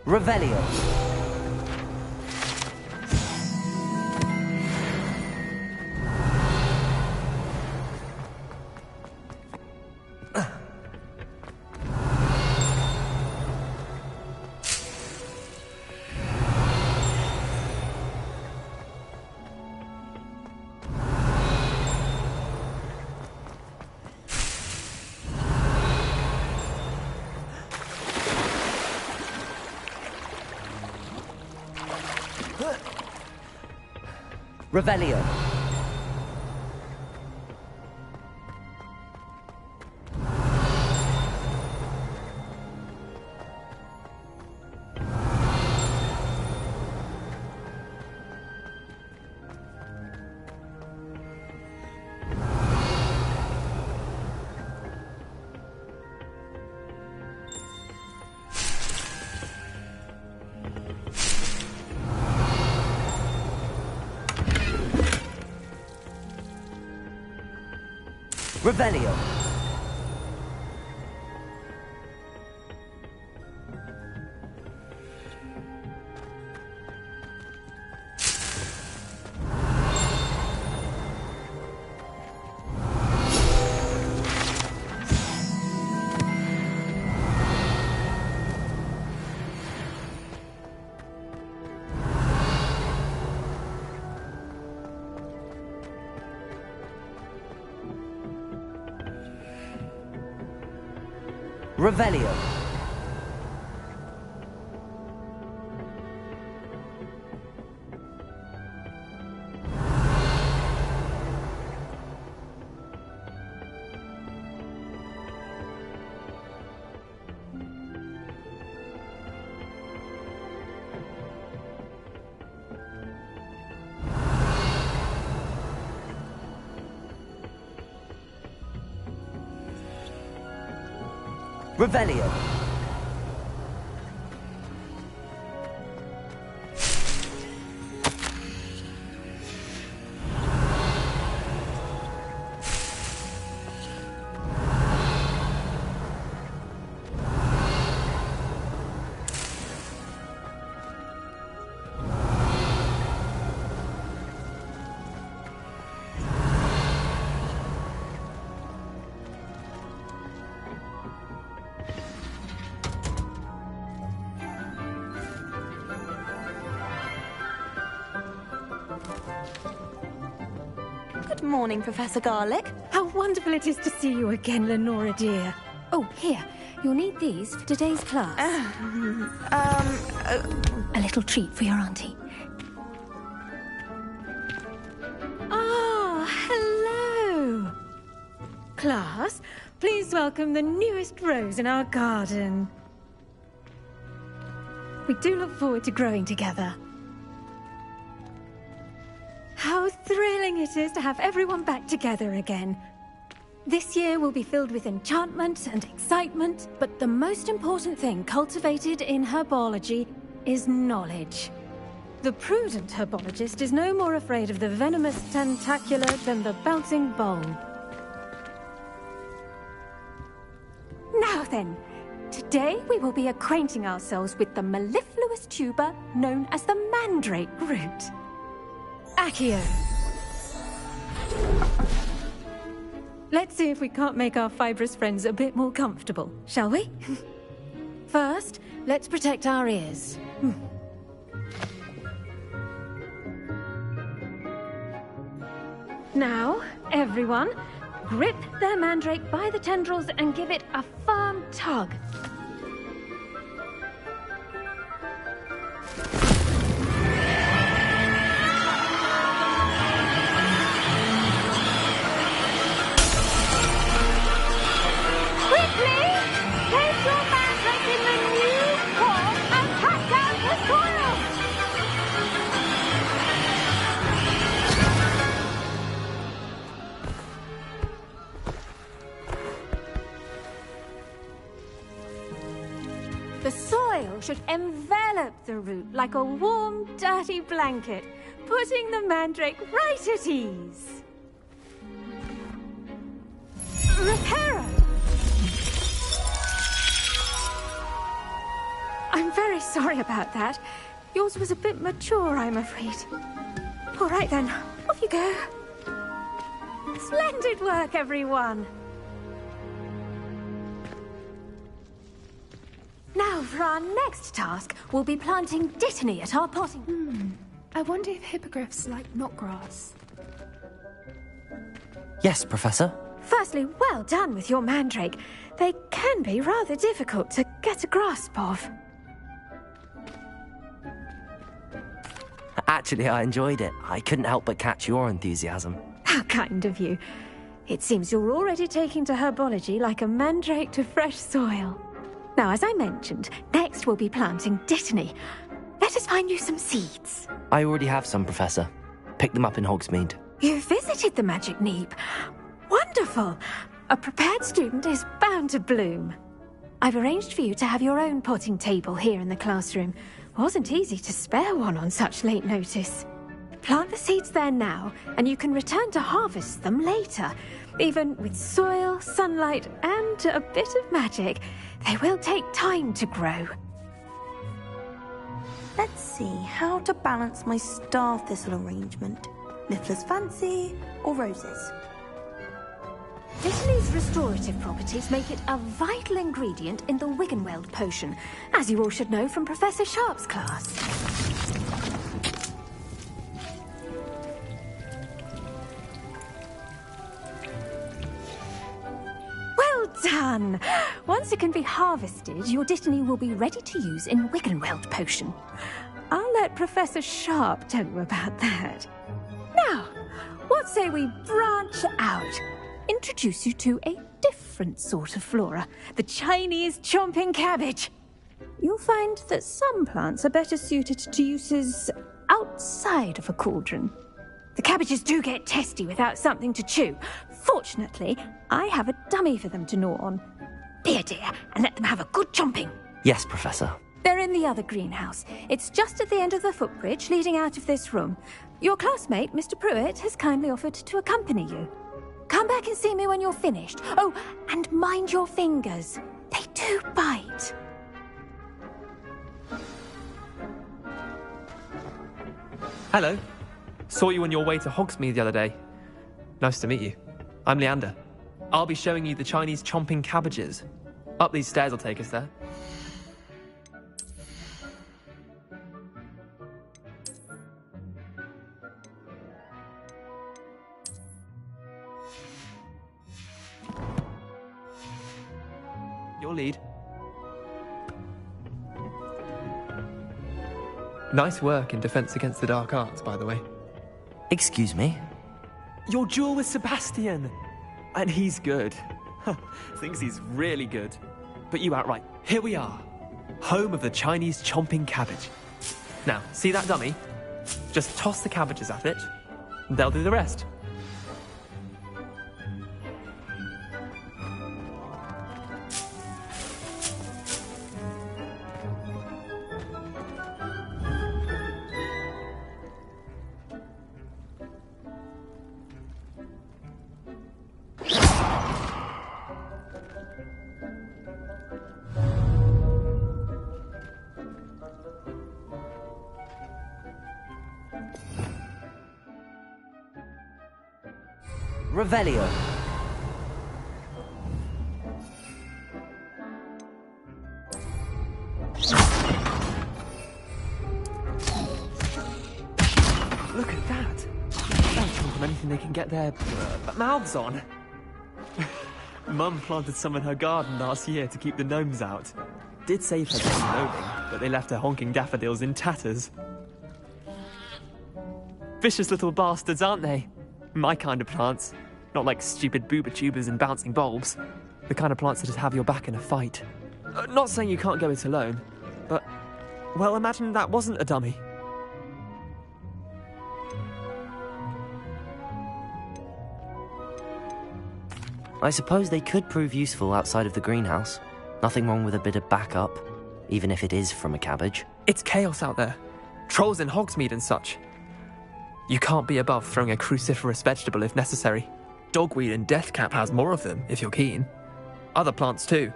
Revelio. Revelio. Revelio. Revelio. Revelio. Good morning, Professor Garlick. How wonderful it is to see you again, Lenora dear. Oh, here. You'll need these for today's class. A little treat for your auntie. Ah, hello. Class, please welcome the newest rose in our garden. We do look forward to growing together. How thrilling it is to have everyone back together again. This year will be filled with enchantment and excitement, but the most important thing cultivated in herbology is knowledge. The prudent herbologist is no more afraid of the venomous tentacula than the bouncing bowl. Now then, today we will be acquainting ourselves with the mellifluous tuber known as the mandrake root. Accio. Let's see if we can't make our fibrous friends a bit more comfortable, shall we? First, let's protect our ears. Now, everyone, grip their mandrake by the tendrils and give it a firm tug. The soil should envelop the root like a warm, dirty blanket, putting the mandrake right at ease. Reparo! I'm very sorry about that. Yours was a bit mature, I'm afraid. All right then, off you go. Splendid work, everyone. Now, for our next task, we'll be planting dittany at our potting... I wonder if hippogriffs like knotgrass. Yes, Professor. Firstly, well done with your mandrake. They can be rather difficult to get a grasp of. Actually, I enjoyed it. I couldn't help but catch your enthusiasm. How kind of you. It seems you're already taking to herbology like a mandrake to fresh soil. Now, as I mentioned, next we'll be planting dittany. Let us find you some seeds. I already have some, Professor. Picked them up in Hogsmeade. You visited the Magic Neep. Wonderful! A prepared student is bound to bloom. I've arranged for you to have your own potting table here in the classroom. Wasn't easy to spare one on such late notice. Plant the seeds there now, and you can return to harvest them later. Even with soil, sunlight, and a bit of magic, they will take time to grow. Let's see how to balance my star thistle arrangement. Niffler's fancy or roses? Dittany's restorative properties make it a vital ingredient in the Wiggenweld potion, as you all should know from Professor Sharp's class. Well done! Once it can be harvested, your Dittany will be ready to use in Wiggenweld potion. I'll let Professor Sharp tell you about that. Now, what say we branch out? Introduce you to a different sort of flora, the Chinese chomping cabbage. You'll find that some plants are better suited to uses outside of a cauldron. The cabbages do get testy without something to chew. Fortunately, I have a dummy for them to gnaw on. Be a dear and let them have a good chomping. Yes, Professor. They're in the other greenhouse. It's just at the end of the footbridge leading out of this room. Your classmate, Mr. Pruitt, has kindly offered to accompany you. Come back and see me when you're finished. Oh, and mind your fingers. They do bite. Hello. Saw you on your way to Hogsmeade the other day. Nice to meet you. I'm Leander. I'll be showing you the Chinese chomping cabbages. Up these stairs will take us there. Your lead. Nice work in Defense Against the Dark Arts, by the way. Excuse me? Your duel with Sebastian! And he's good. Thinks he's really good. But you outright. Here we are. Home of the Chinese chomping cabbage. Now, see that dummy? Just toss the cabbages at it. And they'll do the rest. Revelio. Look at that. They'll chomp on anything they can get their mouths on. Mum planted some in her garden last year to keep the gnomes out. Did save her from gnoming, but they left her honking daffodils in tatters. Vicious little bastards, aren't they? My kind of plants. Not like stupid booba tubers and bouncing bulbs. The kind of plants that just have your back in a fight. Not saying you can't go it alone, but, well, imagine that wasn't a dummy. I suppose they could prove useful outside of the greenhouse. Nothing wrong with a bit of backup, even if it is from a cabbage. It's chaos out there. Trolls in Hogsmeade and such. You can't be above throwing a cruciferous vegetable if necessary. Dogweed and deathcap has more of them, if you're keen. Other plants too.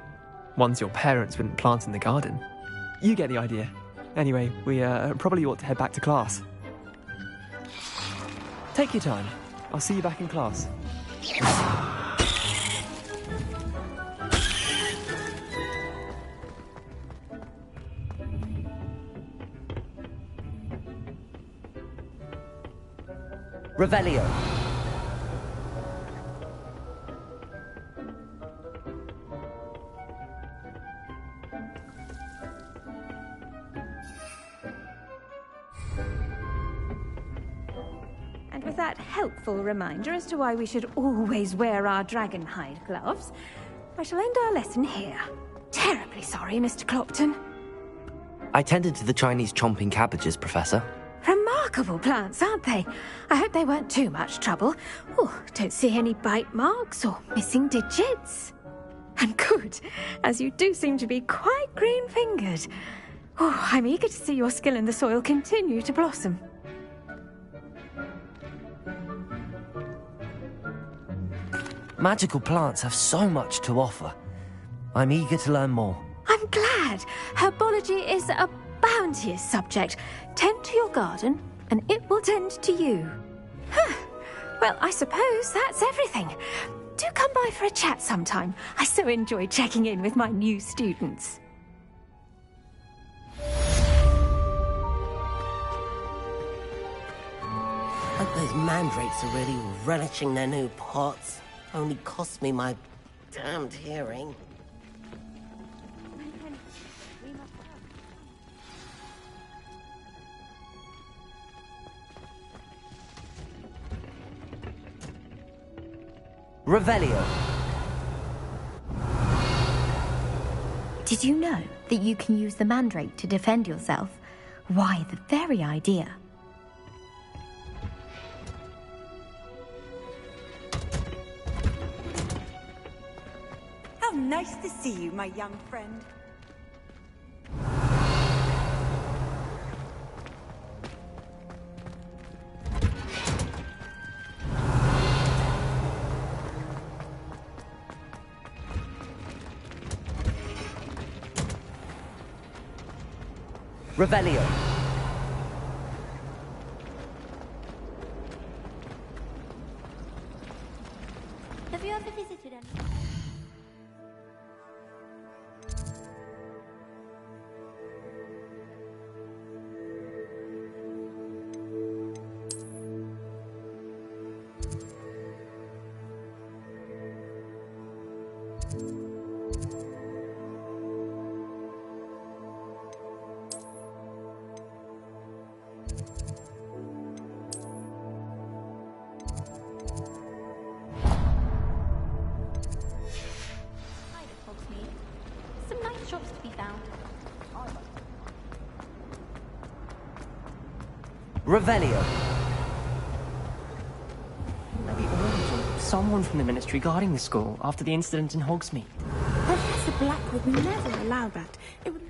Ones your parents wouldn't plant in the garden. You get the idea. Anyway, we probably ought to head back to class. Take your time. I'll see you back in class. Revelio. And with that helpful reminder as to why we should always wear our dragonhide gloves, I shall end our lesson here. Terribly sorry, Mr. Clopton. I tended to the Chinese chomping cabbages, Professor. Remarkable plants, aren't they? I hope they weren't too much trouble. Oh, don't see any bite marks or missing digits. And good, as you do seem to be quite green-fingered. Oh, I'm eager to see your skill in the soil continue to blossom. Magical plants have so much to offer. I'm eager to learn more. I'm glad. Herbology is a bounteous subject. Tend to your garden, and it will tend to you. Well, I suppose that's everything. Do come by for a chat sometime. I so enjoy checking in with my new students. Hope those mandrakes are really relishing their new pots. Only cost me my damned hearing. Revelio. Did you know that you can use the mandrake to defend yourself? Why, the very idea. How nice to see you, my young friend. Revelio. Have you ever visited any? Some nice shops to be found. Revelio. Maybe someone from the Ministry guarding the school after the incident in Hogsmeade. Professor Black would never allow that. It would...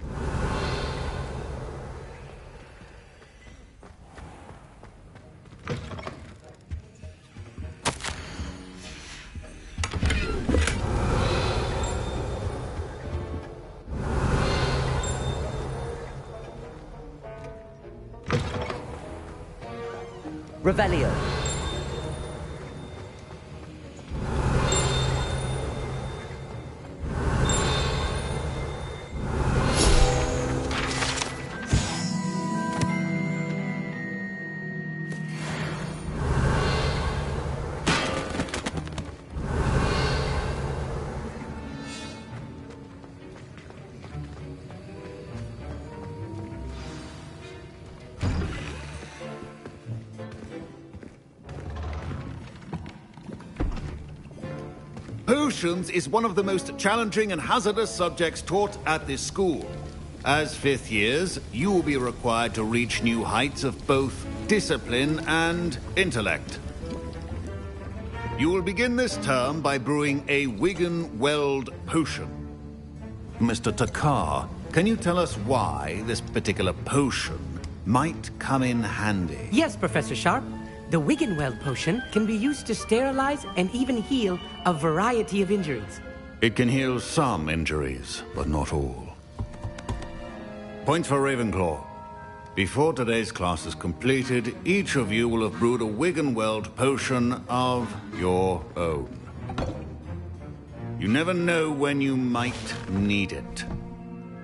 Revelio. Potions is one of the most challenging and hazardous subjects taught at this school. As fifth years, you will be required to reach new heights of both discipline and intellect. You will begin this term by brewing a Wigan-Weld potion. Mr. Takar, can you tell us why this particular potion might come in handy? Yes, Professor Sharp. The Wigan-Weld potion can be used to sterilize and even heal a variety of injuries. It can heal some injuries, but not all. Point for Ravenclaw. Before today's class is completed, each of you will have brewed a Wigan-Weld potion of your own. You never know when you might need it.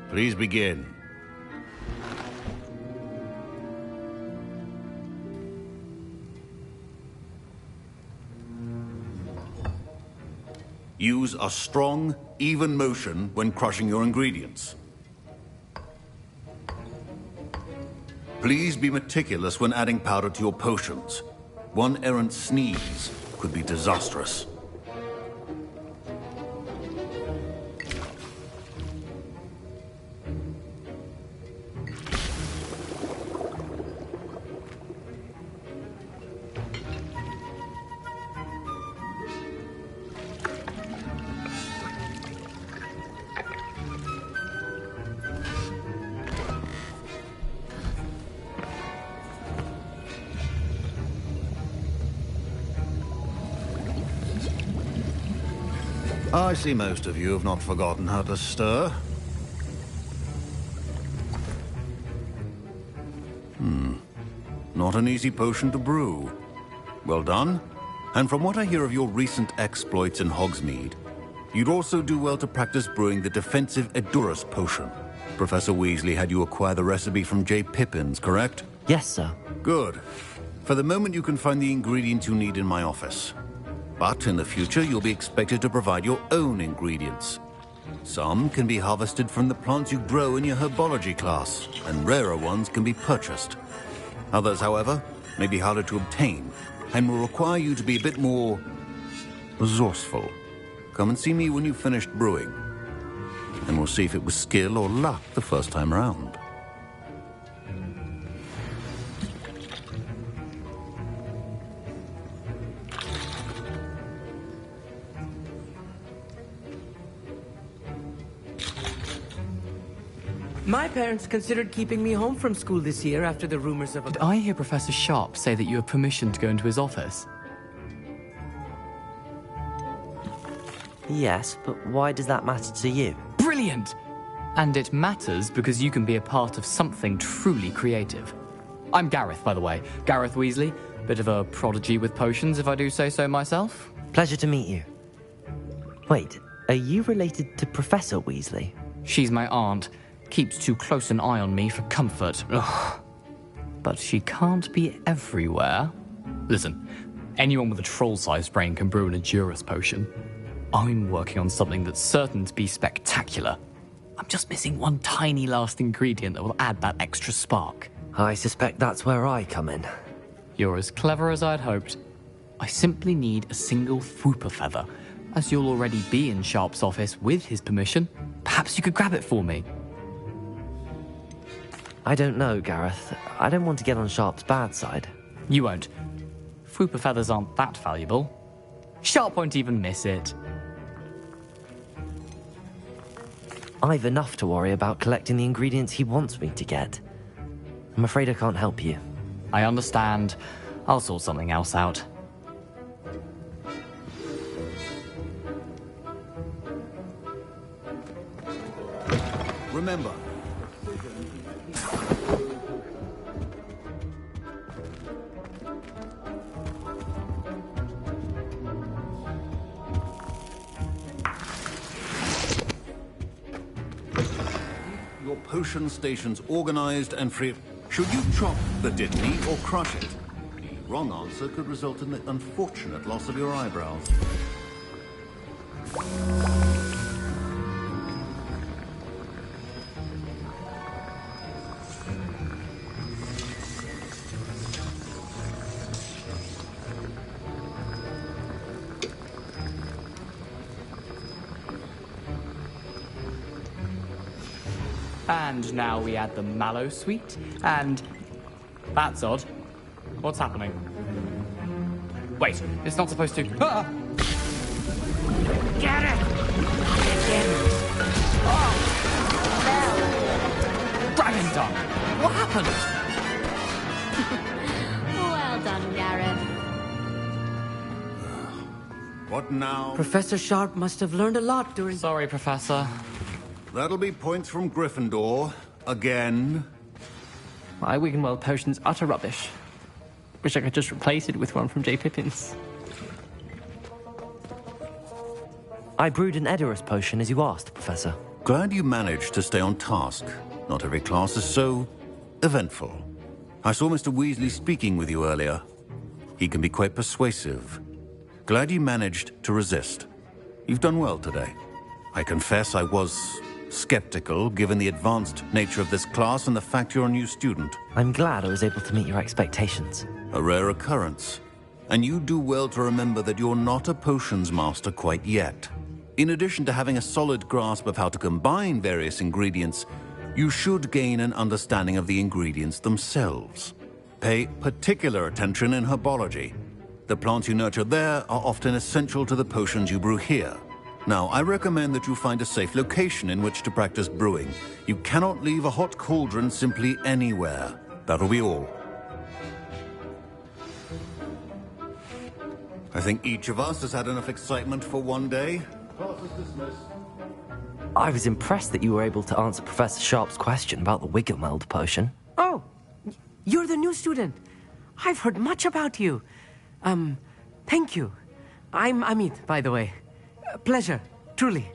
Please begin. Use a strong, even motion when crushing your ingredients. Please be meticulous when adding powder to your potions. One errant sneeze could be disastrous. I see most of you have not forgotten how to stir. Not an easy potion to brew. Well done. And from what I hear of your recent exploits in Hogsmeade, you'd also do well to practice brewing the defensive Edurus potion. Professor Weasley had you acquire the recipe from J. Pippin's, correct? Yes, sir. Good. For the moment, you can find the ingredients you need in my office. But in the future, you'll be expected to provide your own ingredients. Some can be harvested from the plants you grow in your herbology class, and rarer ones can be purchased. Others, however, may be harder to obtain, and will require you to be a bit more resourceful. Come and see me when you've finished brewing, and we'll see if it was skill or luck the first time around. My parents considered keeping me home from school this year after the rumors of a... Did I hear Professor Sharp say that you have permission to go into his office? Yes, but why does that matter to you? Brilliant! And it matters because you can be a part of something truly creative. I'm Gareth, by the way. Gareth Weasley. Bit of a prodigy with potions, if I do say so myself. Pleasure to meet you. Wait, are you related to Professor Weasley? She's my aunt. Keeps too close an eye on me for comfort. Ugh. But she can't be everywhere. Listen, anyone with a troll-sized brain can brew an Edurus potion. I'm working on something that's certain to be spectacular. I'm just missing one tiny last ingredient that will add that extra spark. I suspect that's where I come in. You're as clever as I'd hoped. I simply need a single Fwooper feather. As you'll already be in Sharp's office with his permission, perhaps you could grab it for me. I don't know, Gareth. I don't want to get on Sharp's bad side. You won't. Fwooper feathers aren't that valuable. Sharp won't even miss it. I've enough to worry about collecting the ingredients he wants me to get. I'm afraid I can't help you. I understand. I'll sort something else out. Remember, your potion station's organized and free. Should you chop the Dittany or crush it? The wrong answer could result in the unfortunate loss of your eyebrows. And now we add the mallow sweet, and... That's odd. What's happening? Wait, it's not supposed to... Ah! Get it! Dragon Dung! What happened? Well done, Gareth. What now? Professor Sharp must have learned a lot during... Sorry, Professor. That'll be points from Gryffindor. Again. My Wiggenweld potion's utter rubbish. Wish I could just replace it with one from J. Pippin's. I brewed an Edurus potion as you asked, Professor. Glad you managed to stay on task. Not every class is so eventful. I saw Mr. Weasley speaking with you earlier. He can be quite persuasive. Glad you managed to resist. You've done well today. I confess I was skeptical, given the advanced nature of this class and the fact you're a new student. I'm glad I was able to meet your expectations. A rare occurrence. And you do well to remember that you're not a potions master quite yet. In addition to having a solid grasp of how to combine various ingredients, you should gain an understanding of the ingredients themselves. Pay particular attention in herbology. The plants you nurture there are often essential to the potions you brew here. Now, I recommend that you find a safe location in which to practice brewing. You cannot leave a hot cauldron simply anywhere. That'll be all. I think each of us has had enough excitement for one day. Class is dismissed. I was impressed that you were able to answer Professor Sharp's question about the Wiggenweld potion. Oh, you're the new student. I've heard much about you. Thank you. I'm Amit, by the way. Pleasure, truly.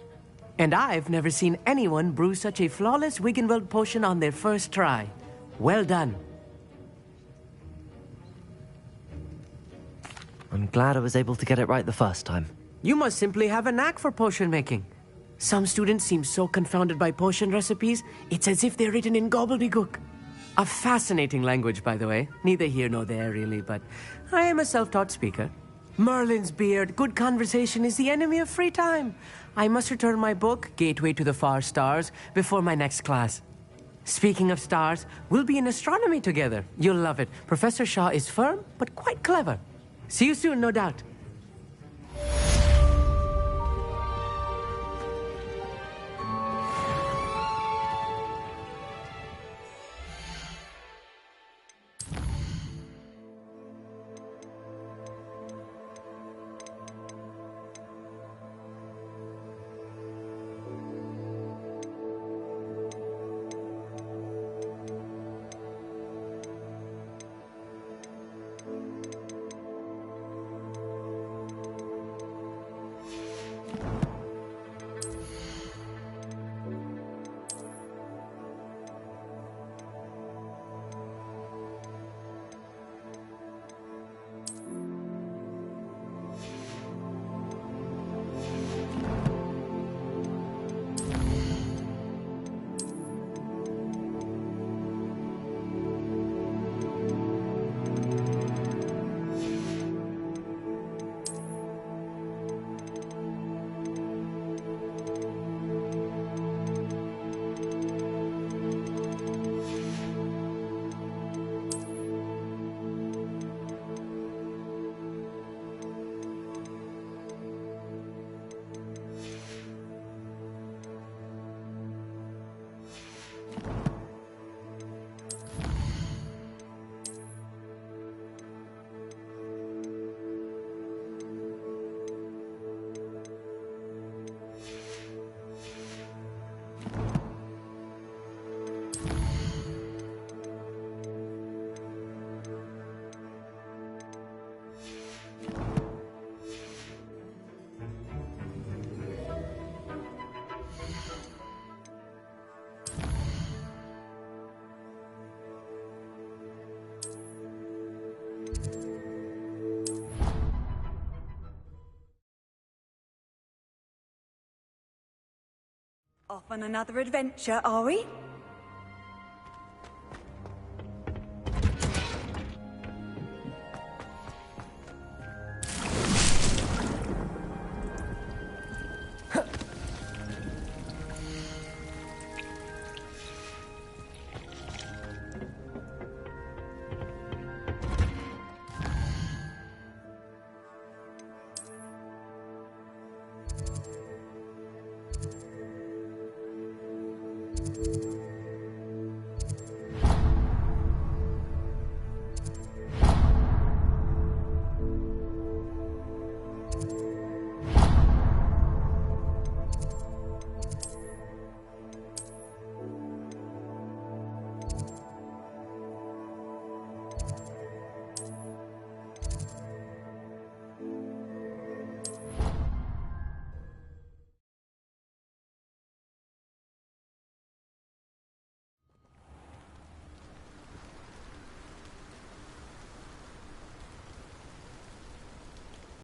And I've never seen anyone brew such a flawless Wiggenweld potion on their first try. Well done. I'm glad I was able to get it right the first time. You must simply have a knack for potion making. Some students seem so confounded by potion recipes, it's as if they're written in gobbledygook. A fascinating language, by the way. Neither here nor there, really, but I am a self-taught speaker. Merlin's beard, good conversation is the enemy of free time. I must return my book, Gateway to the Far Stars, before my next class. Speaking of stars, we'll be in astronomy together. You'll love it. Professor Shaw is firm, but quite clever. See you soon, no doubt. Off on another adventure, are we?